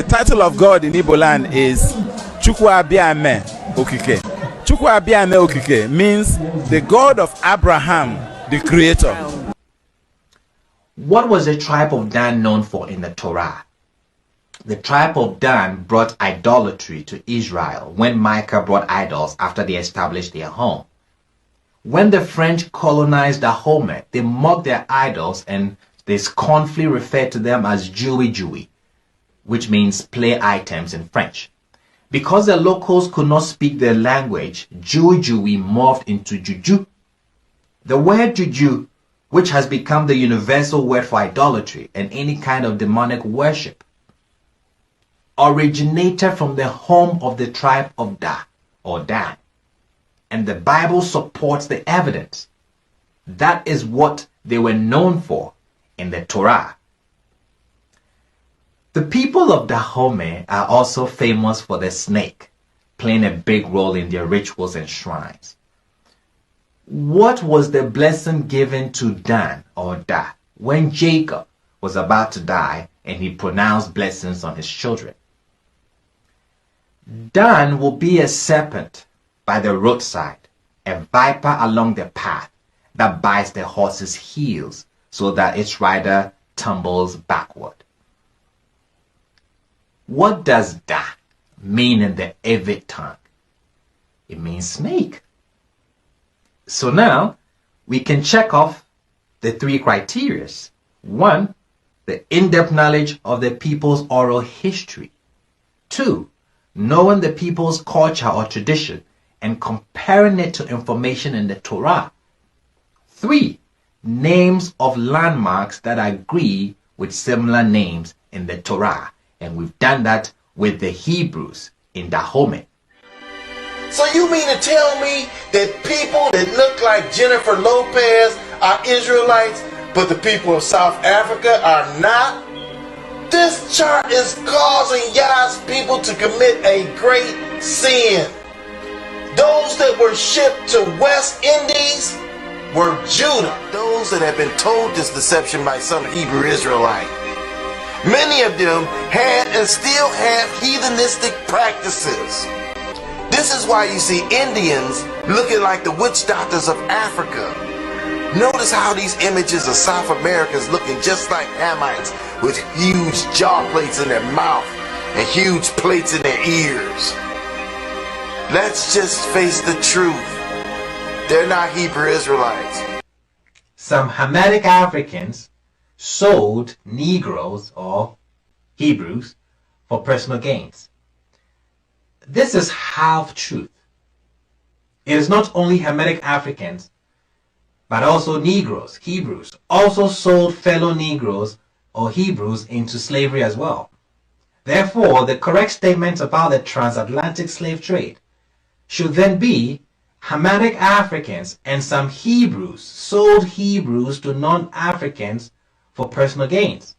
title of God in Igbo land is Chukwu Abiame Okike. Chukwu Abiame Okike means the God of Abraham, the creator. What was the tribe of Dan known for in the Torah? The tribe of Dan brought idolatry to Israel when Micah brought idols after they established their home. When the French colonized Dahomey, they mocked their idols and they scornfully referred to them as Jewy, which means play items in French. Because the locals could not speak their language, Jewy morphed into Juju. The word Juju, which has become the universal word for idolatry and any kind of demonic worship, originated from the home of the tribe of Da or Dan. And the Bible supports the evidence. That is what they were known for in the Torah. The people of Dahomey are also famous for the snake, playing a big role in their rituals and shrines. What was the blessing given to Dan or Da when Jacob was about to die and he pronounced blessings on his children? Dan will be a serpent by the roadside, a viper along the path that bites the horse's heels so that its rider tumbles backward. What does Da mean in the Evid tongue? It means snake. So now we can check off the 3 criteria. 1, the in-depth knowledge of the people's oral history. 2, knowing the people's culture or tradition and comparing it to information in the Torah. 3, names of landmarks that agree with similar names in the Torah. And we've done that with the Hebrews in Dahomey. So you mean to tell me that people that look like Jennifer Lopez are Israelites, but the people of South Africa are not? This chart is causing Yah's people to commit a great sin. Those that were shipped to West Indies were Judah. Those that have been told this deception by some Hebrew Israelite. Many of them had and still have heathenistic practices. This is why you see Indians looking like the witch doctors of Africa. Notice how these images of South Americans looking just like Hamites with huge jaw plates in their mouth and huge plates in their ears. Let's just face the truth. They're not Hebrew Israelites. Some Hamitic Africans sold Negroes or Hebrews for personal gains. This is half-truth. It is not only Hamitic Africans, but also Negroes, Hebrews, also sold fellow Negroes or Hebrews into slavery as well. Therefore, the correct statement about the transatlantic slave trade should then be Hamitic Africans and some Hebrews sold Hebrews to non-Africans for personal gains.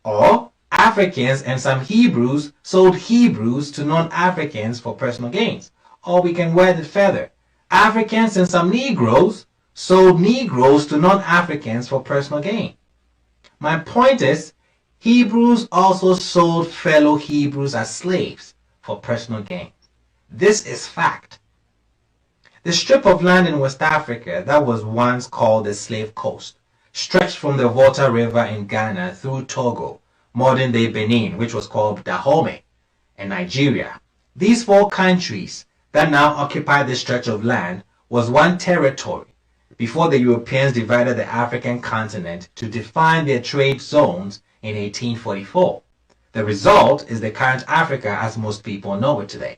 Or Africans and some Hebrews sold Hebrews to non-Africans for personal gains. Or we can word it further. Africans and some Negroes sold Negroes to non-Africans for personal gain. My point is, Hebrews also sold fellow Hebrews as slaves for personal gain. This is fact. The strip of land in West Africa that was once called the Slave Coast stretched from the Volta River in Ghana through Togo, modern-day Benin, which was called Dahomey, and Nigeria. These four countries that now occupy this stretch of land was one territory before the Europeans divided the African continent to define their trade zones in 1844. The result is the current Africa as most people know it today.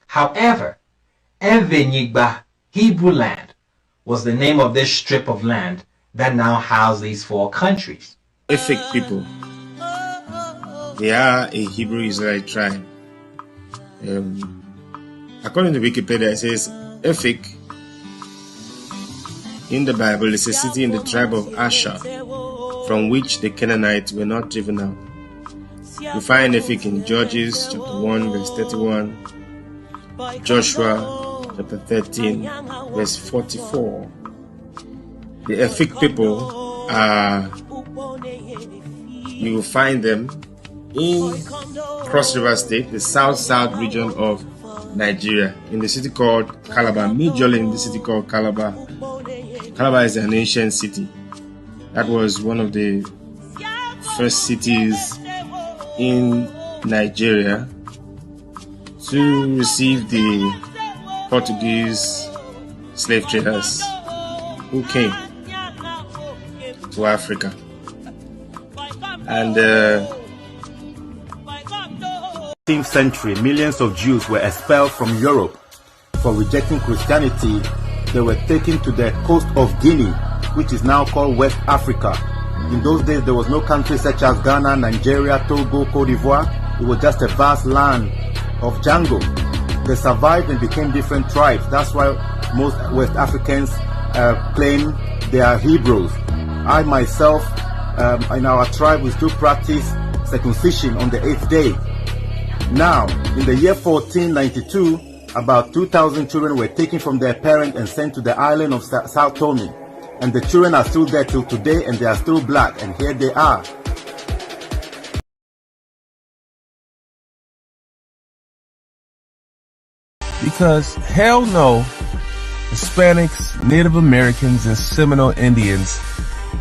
However, Evenigba, Hebrew land, was the name of this strip of land that now houses these four countries. Efik people, they are a Hebrew Israelite tribe. According to Wikipedia, it says Efik in the Bible is a city in the tribe of Asher, from which the Canaanites were not driven out. We find Efik in Judges chapter 1 verse 31, Joshua chapter 13 verse 44. The Efik people are, you will find them in Cross River State, the south region of Nigeria, in the city called Calabar, majorly in the city called Calabar. Calabar is an ancient city. That was one of the first cities in Nigeria to receive the Portuguese slave traders who came to Africa. And 18th century, millions of Jews were expelled from Europe for rejecting Christianity. They were taken to the coast of Guinea, which is now called West Africa. In those days, there was no country such as Ghana, Nigeria, Togo, Cote d'Ivoire. It was just a vast land of jungle. They survived and became different tribes. That's why most West Africans claim they are Hebrews. I myself, in our tribe, we still practice circumcision on the 8th day. Now, in the year 1492, about 2,000 children were taken from their parents and sent to the island of Sao Tome. And the children are still there till today, and they are still black, and here they are. Because hell no, Hispanics, Native Americans, and Seminole Indians,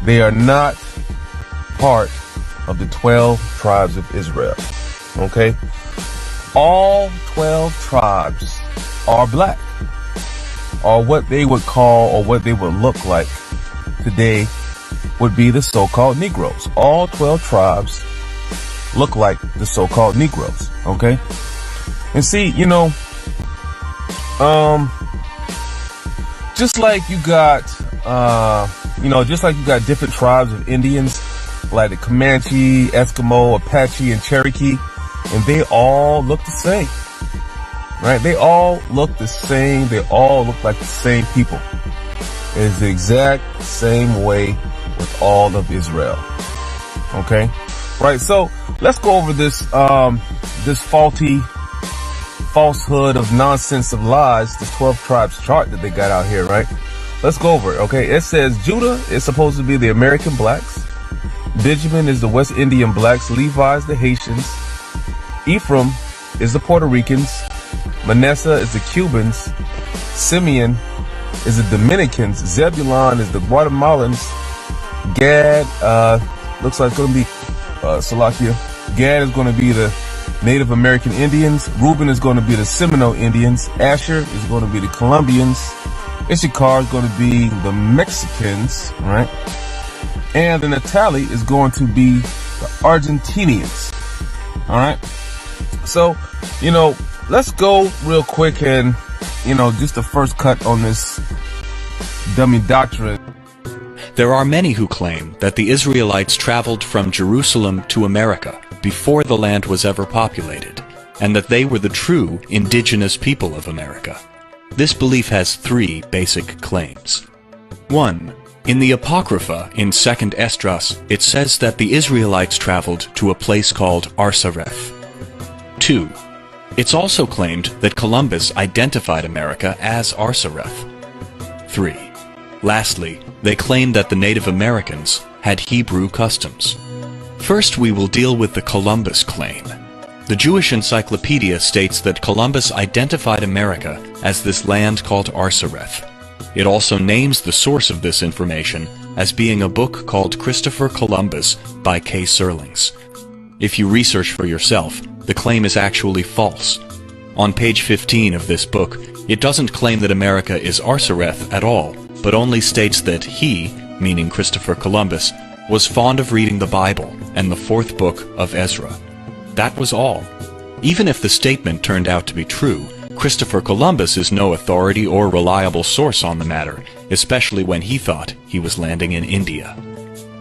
they are not part of the 12 tribes of Israel. Okay? All 12 tribes are black, or what they would call, or what they would look like today would be the so-called Negroes. All 12 tribes look like the so-called Negroes. Okay? And see, you know, just like you got, just like you got different tribes of Indians, like the Comanche, Eskimo, Apache, and Cherokee, and they all look the same, right? They all look the same. They all look like the same people. It is the exact same way with all of Israel. Okay? Right, so let's go over this, this falsehood of nonsense of lies, this 12 tribes chart that they got out here, right? Let's go over it, okay? It says Judah is supposed to be the American blacks. Benjamin is the West Indian blacks. Levi is the Haitians. Ephraim is the Puerto Ricans. Manasseh is the Cubans. Simeon is the Dominicans. Zebulon is the Guatemalans. Gad, looks like it's going to be, Salakia. Gad is going to be the Native American Indians. Reuben is going to be the Seminole Indians. Asher is going to be the Colombians. Issachar is going to be the Mexicans, right? And the Natali is going to be the Argentinians. All right. So, let's go real quick and, just the first cut on this dummy doctrine. There are many who claim that the Israelites traveled from Jerusalem to America before the land was ever populated, and that they were the true indigenous people of America. This belief has three basic claims. 1. In the Apocrypha in 2nd Esdras, it says that the Israelites traveled to a place called Arsareth. 2. It's also claimed that Columbus identified America as Arsareth. 3. Lastly, they claim that the Native Americans had Hebrew customs. First, we will deal with the Columbus claim. The Jewish Encyclopedia states that Columbus identified America as this land called Arsareth. It also names the source of this information as being a book called Christopher Columbus by K. Serlings. If you research for yourself, the claim is actually false. On page 15 of this book, it doesn't claim that America is Arsareth at all, but only states that he, meaning Christopher Columbus, was fond of reading the Bible and the 4th book of Ezra. That was all. Even if the statement turned out to be true, Christopher Columbus is no authority or reliable source on the matter, especially when he thought he was landing in India.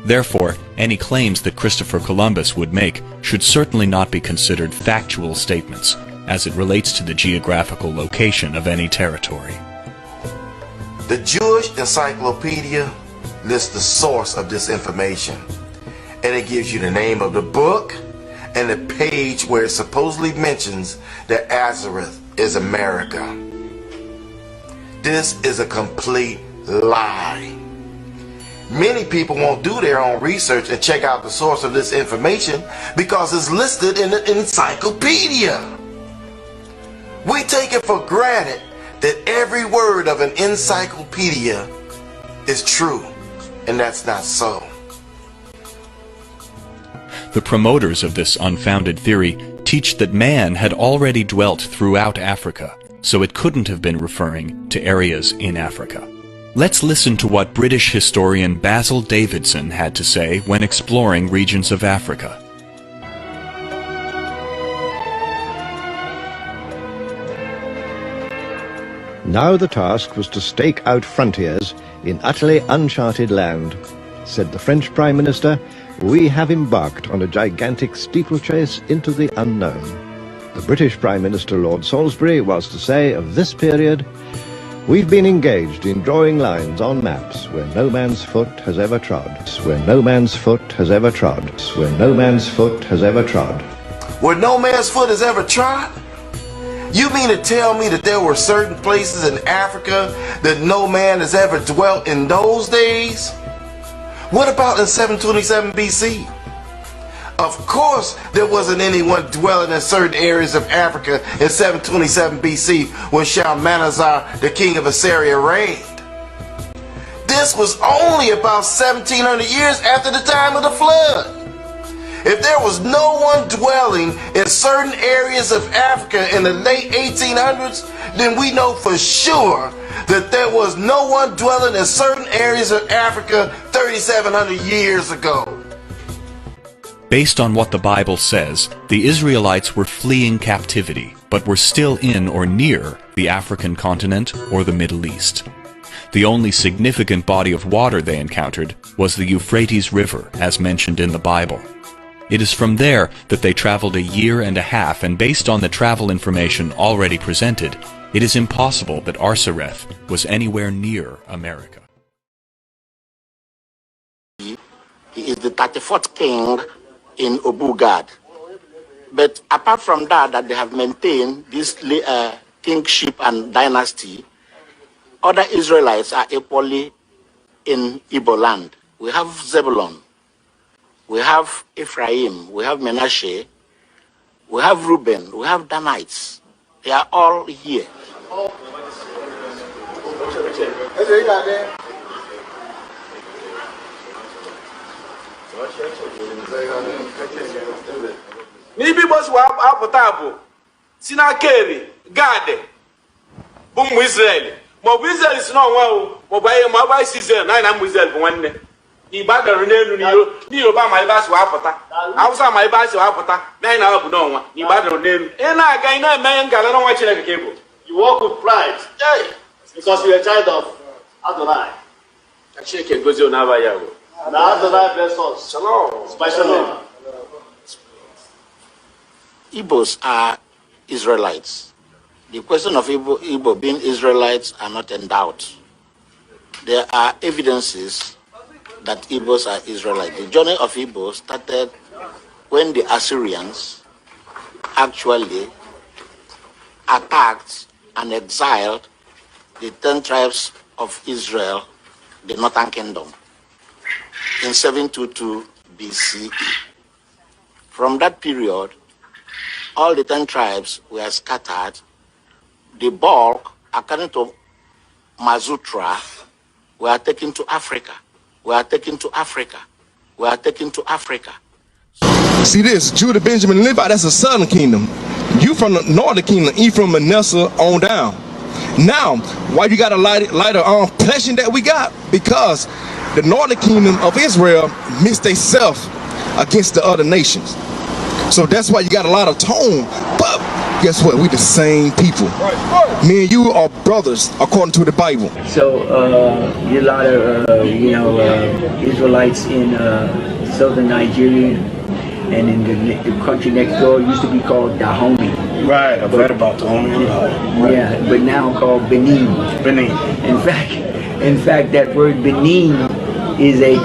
Therefore, any claims that Christopher Columbus would make should certainly not be considered factual statements, as it relates to the geographical location of any territory. The Jewish Encyclopedia lists the source of this information, and it gives you the name of the book and the page where it supposedly mentions that Azareth is America. This is a complete lie. Many people won't do their own research and check out the source of this information because it's listed in the encyclopedia. We take it for granted that every word of an encyclopedia is true, and that's not so. The promoters of this unfounded theory teach that man had already dwelt throughout Africa, so it couldn't have been referring to areas in Africa. Let's listen to what British historian Basil Davidson had to say when exploring regions of Africa. Now the task was to stake out frontiers in utterly uncharted land. Said the French Prime Minister, "We have embarked on a gigantic steeplechase into the unknown." The British Prime Minister Lord Salisbury was to say of this period, "We've been engaged in drawing lines on maps where no man's foot has ever trod, where no man's foot has ever trod, where no man's foot has ever trod." Where no man's foot has ever trod? You mean to tell me that there were certain places in Africa that no man has ever dwelt in those days? What about in 727 BC? Of course there wasn't anyone dwelling in certain areas of Africa in 727 BC when Shalmaneser, the king of Assyria, reigned. This was only about 1700 years after the time of the flood. If there was no one dwelling in certain areas of Africa in the late 1800s, then we know for sure that there was no one dwelling in certain areas of Africa 3,700 years ago. Based on what the Bible says, the Israelites were fleeing captivity, but were still in or near the African continent or the Middle East. The only significant body of water they encountered was the Euphrates River, as mentioned in the Bible. It is from there that they traveled a year and a half, and based on the travel information already presented, it is impossible that Arsareth was anywhere near America. He is the 34th king in Obugad. But apart from that they have maintained this kingship and dynasty, other Israelites are equally in Igbo land. We have Zebulun, we have Ephraim, we have Menashe, we have Reuben, we have Danites. They are all here. N'ibi Igbo si apụta bụ si n'aka eri Gad bụ ụmụ Israel maọbụ Israel si n'ọnwa o maọbụ anyị ma ọ bụ anyị si Israel na anyị na ụmụ Israel bụ nwanne. Igbo agara n'elu n'Yoruba ma ebe a si apụta Hausa ma ebe a si apụta na anyị na-abụ n'ọnwa Igbo agara n'elu ị na-aga ị na-eme ngala n'ọnwa Chineke ka ị bụ. You walk with pride because you are a child of Adonai. Chineke gozie n'aba ya bụ. Now Adonai bless us. Shalom. Shalom. Igbos are Israelites. The question of Igbo being Israelites are not in doubt. There are evidences that Igbos are Israelites. The journey of Igbos started when the Assyrians actually attacked and exiled the 10 tribes of Israel, the Northern Kingdom, in 722 BCE. From that period, all the 10 tribes were scattered. The bulk, according to Mazutra, were taken to Africa. See this, Judah, Benjamin, Levi, that's the southern kingdom. You from the northern kingdom, Ephraim, Manasseh, on down. Now, why you got a lighter pleasure that we got? Because the northern kingdom of Israel mixed themselves against the other nations. So that's why you got a lot of tone. But guess what? We the same people. Me and you are brothers according to the Bible. So a lot of Israelites in southern Nigeria and in the country next door used to be called Dahomey. Right, I've heard about Dahomey. Yeah, but now called Benin. In fact, that word Benin is a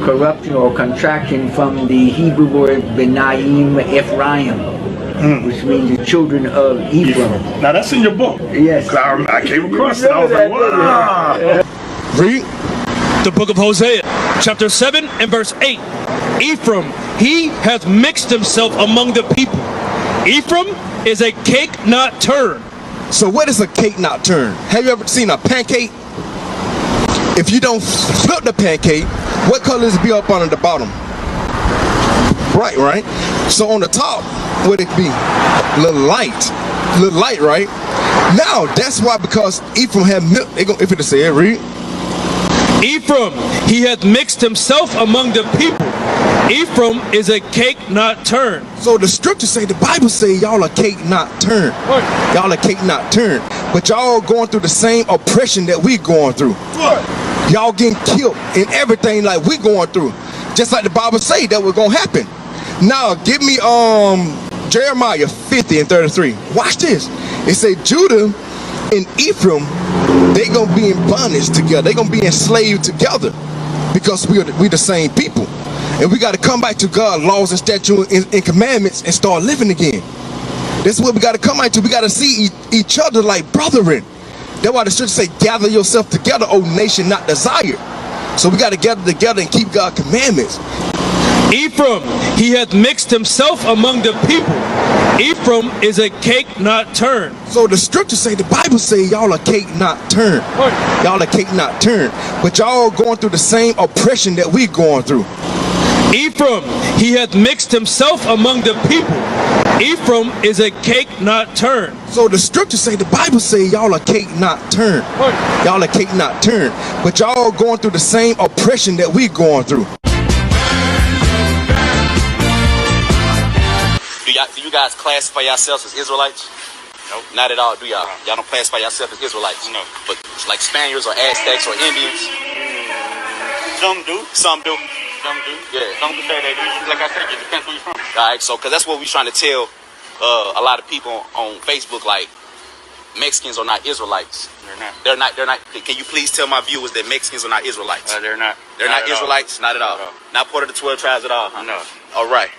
corruption or contraction from the Hebrew word Benaim Ephraim, which means the children of Ephraim. Now that's in your book. Yes. I came across it. I was like, wow. Read the book of Hosea, chapter 7 and verse 8. Ephraim, he hath mixed himself among the people. Ephraim is a cake not turned. So what is a cake not turned? Have you ever seen a pancake? If you don't flip the pancake, what color does it be up on the bottom? Bright, right? So on the top, would it be a little light, right? Now that's why, because Ephraim had milk. If it say it, read. Ephraim, he hath mixed himself among the people. Ephraim is a cake not turned. So the scriptures say, the Bible say y'all are cake not turned. Y'all are cake not turned. But y'all going through the same oppression that we going through. Y'all getting killed and everything like we going through. Just like the Bible say that was gonna happen. Now give me Jeremiah 50 and 33. Watch this. It say Judah and Ephraim, they gonna be in bondage together. They gonna be enslaved together because we the same people. And we got to come back to God's laws and statutes and commandments and start living again. This is what we got to come back to. We got to see each other like brethren. That's why the scripture say, gather yourself together, O nation not desired. So we got to gather together and keep God's commandments. Ephraim, he hath mixed himself among the people. Ephraim is a cake not turned. So the scriptures say, the Bible say y'all are cake not turned. Y'all are cake not turned. But y'all going through the same oppression that we going through. Ephraim, he hath mixed himself among the people. Ephraim is a cake not turned. So the scriptures say, the Bible say y'all are cake not turned. Y'all are cake not turned. But y'all going through the same oppression that we going through. Do you guys classify yourselves as Israelites? No. Not at all, do y'all? Y'all don't classify yourselves as Israelites? No. But like Spaniards or Aztecs or Indians? Some do. Some do. Some do. Yeah. Some do say they do. Like I said, it depends where you're from. All right, so because that's what we're trying to tell a lot of people on Facebook, like Mexicans are not Israelites. They're not. They're not. Can you please tell my viewers that Mexicans are not Israelites? They're not. They're not Israelites? Not at all. Not part of the 12 tribes at all? No. All right.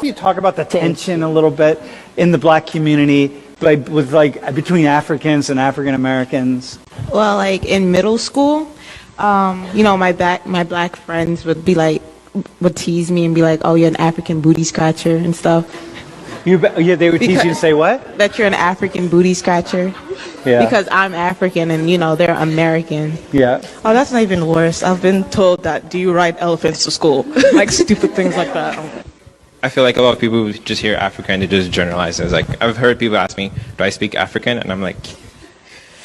You talk about the tension a little bit in the black community, with between Africans and African Americans. Well, like in middle school, my black friends would tease me and be like, "Oh, you're an African booty scratcher" and stuff. They would teach you to say what? That you're an African booty scratcher. Yeah. Because I'm African and, they're American. Yeah. Oh, that's not even worse. I've been told that, do you ride elephants to school? Like stupid things like that. I feel like a lot of people just hear Africa and they just generalize. It's like, I've heard people ask me, do I speak African? And I'm like,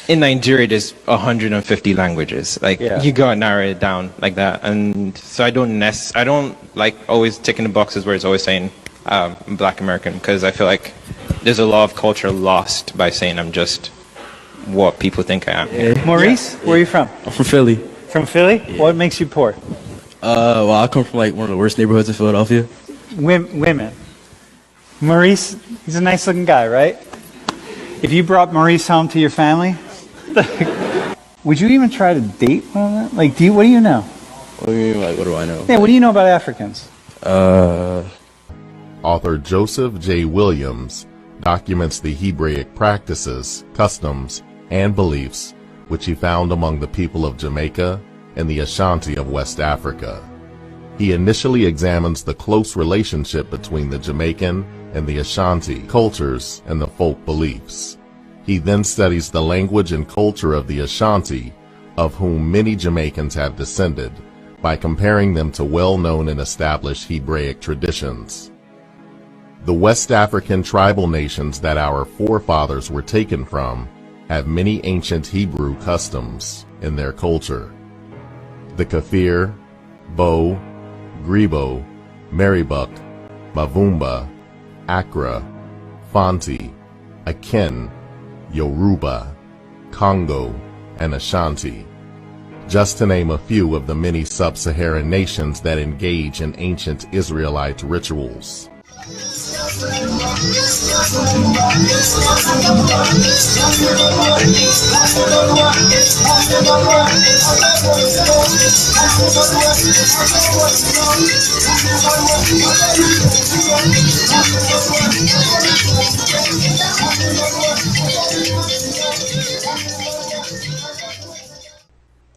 in Nigeria, there's 150 languages. Like, you gotta narrow it down like that. And so I don't like always ticking the boxes where it's always saying I'm Black American, because I feel like there's a lot of culture lost by saying I'm just what people think I am. Maurice, where are you from? I'm from Philly. From Philly? Yeah. What makes you poor? Well, I come from like one of the worst neighborhoods in Philadelphia. Women. Maurice, he's a nice looking guy, right? If you brought Maurice home to your family, would you even try to date one of them? Like, what do you know? What do you mean, like, what do I know? Yeah, what do you know about Africans? Author Joseph J. Williams documents the Hebraic practices, customs, and beliefs which he found among the people of Jamaica and the Ashanti of West Africa. He initially examines the close relationship between the Jamaican and the Ashanti cultures and the folk beliefs. He then studies the language and culture of the Ashanti, of whom many Jamaicans have descended, by comparing them to well-known and established Hebraic traditions. The West African tribal nations that our forefathers were taken from have many ancient Hebrew customs in their culture. The Kafir, Bo, Grebo, Meribuk, Mavumba, Accra, Fanti, Akin, Yoruba, Congo, and Ashanti, just to name a few of the many sub-Saharan nations that engage in ancient Israelite rituals.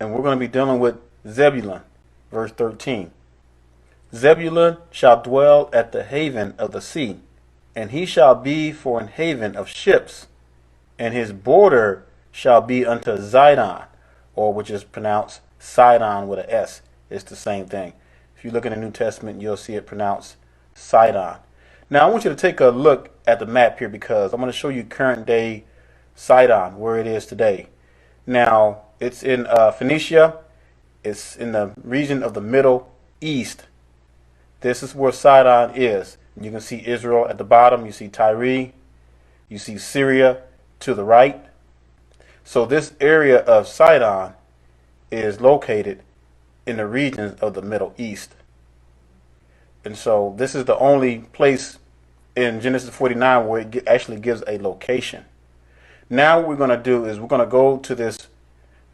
And we're going to be dealing with Zebulun, verse 13. Zebulun shall dwell at the haven of the sea, and he shall be for an haven of ships, and his border shall be unto Zidon, or which is pronounced Sidon with an S. It's the same thing. If you look in the New Testament, you'll see it pronounced Sidon. Now I want you to take a look at the map here, because I'm going to show you current day Sidon, where it is today. Now it's in Phoenicia. It's in the region of the Middle East. This is where Sidon is. You can see Israel at the bottom. You see Tyre. You see Syria to the right. So this area of Sidon is located in the regions of the Middle East. And so this is the only place in Genesis 49 where it actually gives a location. Now what we're going to do is we're going to go to this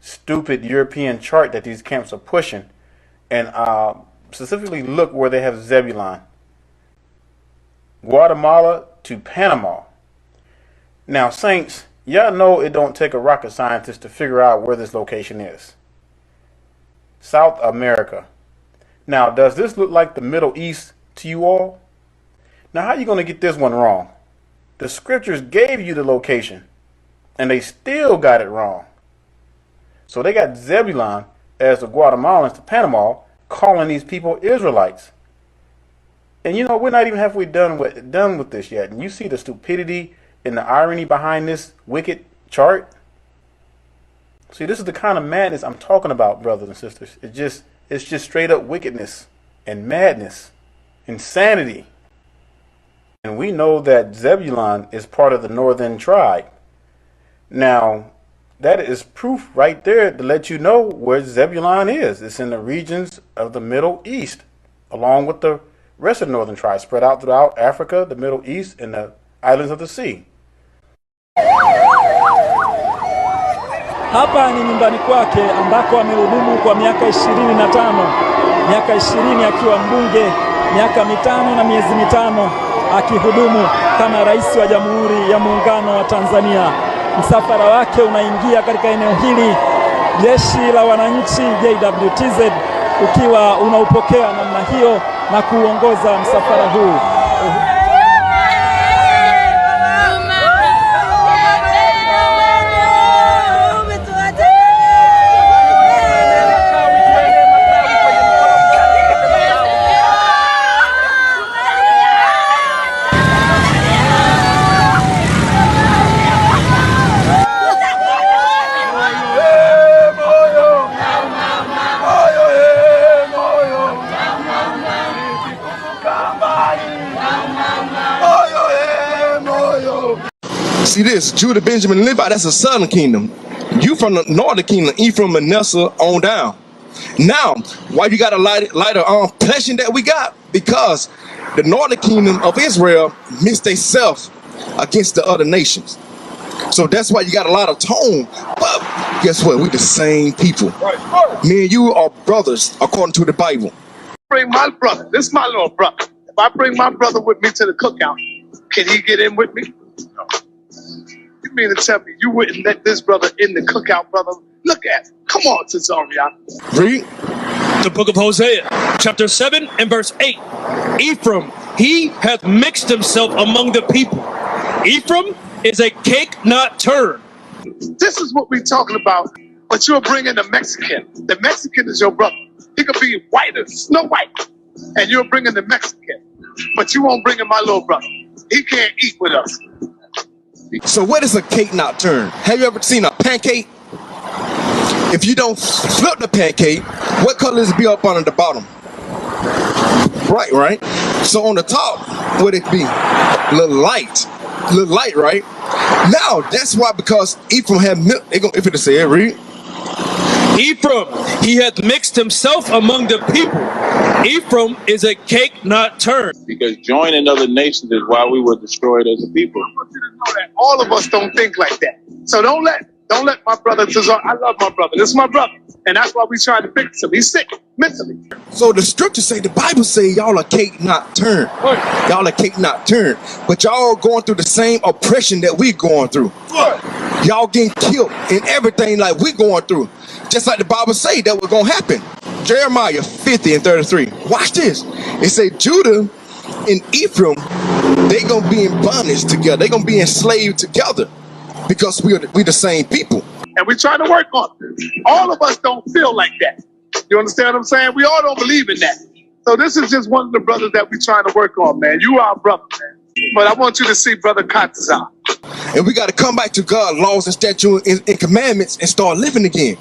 stupid European chart that these camps are pushing and specifically look where they have Zebulun. Guatemala to Panama. Now, saints, y'all know it don't take a rocket scientist to figure out where this location is. South America. Now, does this look like the Middle East to you all? Now, how are you going to get this one wrong? The scriptures gave you the location, and they still got it wrong. So they got Zebulun as the Guatemalans to Panama, calling these people Israelites. And you know, we're not even halfway done with this yet. And you see the stupidity and the irony behind this wicked chart? See, this is the kind of madness I'm talking about, brothers and sisters. It's just straight up wickedness and madness, insanity. And we know that Zebulun is part of the northern tribe. Now, that is proof right there to let you know where Zebulun is. It's in the regions of the Middle East, along with the rest of the northern tribes, spread out throughout Africa, the Middle East, and the islands of the sea. Hapa ni nyumbani kwake ambako amehudumu kwa miaka 25. Miaka 20 akiwa mbunge, miaka 5 na miezi 5 akihudumu kama rais wa Jamhuri ya Muungano wa Tanzania. Msafara wake unaingia katika eneo hili, jeshi la wananchi JWTZ ukiwa unaupokea namna hiyo na kuongoza msafara huu. See this, Judah, Benjamin, Levi, that's the southern kingdom. You from the northern kingdom, Ephraim, Manasseh on down. Now, why you got a lighter pleasure that we got? Because the northern kingdom of Israel mixed themselves against the other nations. So that's why you got a lot of tone. But guess what? We the same people. Me and you are brothers according to the Bible. Bring my brother. This is my little brother. If I bring my brother with me to the cookout, can he get in with me? No. You mean to tell me you wouldn't let this brother in the cookout, brother? Look at it. Come on, Cesaria. Read. The book of Hosea, chapter 7 and verse 8. Ephraim, he hath mixed himself among the people. Ephraim is a cake not turned. This is what we're talking about. But you're bringing the Mexican. The Mexican is your brother. He could be white as Snow White. And you're bringing the Mexican. But you won't bring in my little brother. He can't eat with us. So what is a cake not turned? Have you ever seen a pancake? If you don't flip the pancake, what color does it be up on the bottom? Right? So on the top, would it be a little light, right? Now that's why, because Ephraim had milk. If it say it, read. Ephraim, he hath mixed himself among the people. Ephraim is a cake not turned. Because joining other nations is why we were destroyed as a people. I want you to know that all of us don't think like that. So don't let my brother Cesar. I love my brother. This is my brother. And that's why we trying to fix him. He's sick mentally. So the scriptures say, the Bible say y'all are cake not turned. Y'all are cake not turned. But y'all going through the same oppression that we going through. Y'all getting killed and everything like we going through. Just like the Bible say that was going to happen. Jeremiah 50 and 33. Watch this. It say Judah and Ephraim, they going to be in bondage together. They going to be enslaved together because we the same people. And we're trying to work on it. All of us don't feel like that. You understand what I'm saying? We all don't believe in that. So this is just one of the brothers that we're trying to work on, man. You are our brother, man. But I want you to see Brother Katazar. And we got to come back to God's laws and statutes and commandments and start living again.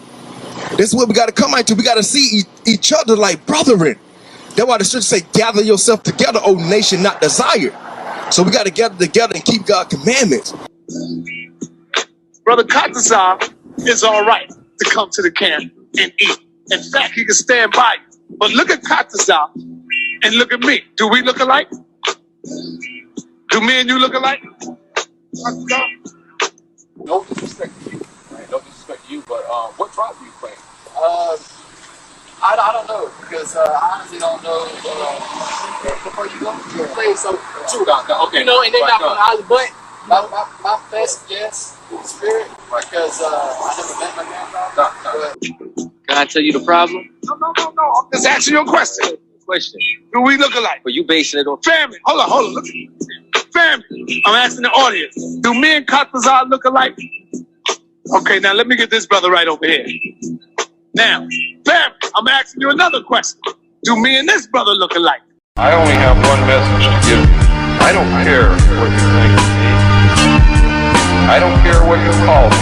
That's what we got to come back to. We got to see each other like brethren. That's why the scripture say, gather yourself together, O nation not desired. So we got to gather together and keep God's commandments. Brother Katazar is all right to come to the camp and eat. In fact, he can stand by you. But look at Katazar and look at me. Do we look alike? Do me and you look alike? No disrespect to you, right? No disrespect to you, but what tribe do you claim? I don't know, because I honestly don't know. Before you go, you claim some true doctor. Okay. You know, and they're not from Island, but my best guess is spirit, because I never met my grandfather. Can I tell you the problem? No. I'm just asking you a question. Do we look alike? But you basing it on family. Hold on. Look. Family. I'm asking the audience. Do me and Katazar look alike? Okay, now let me get this brother right over here. Now, family, I'm asking you another question. Do me and this brother look alike? I only have one message to give you. I don't care what you think of me. I don't care what you call me.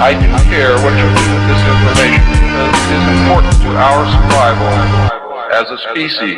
I do care what you do with this information, because it is important to our survival as a species.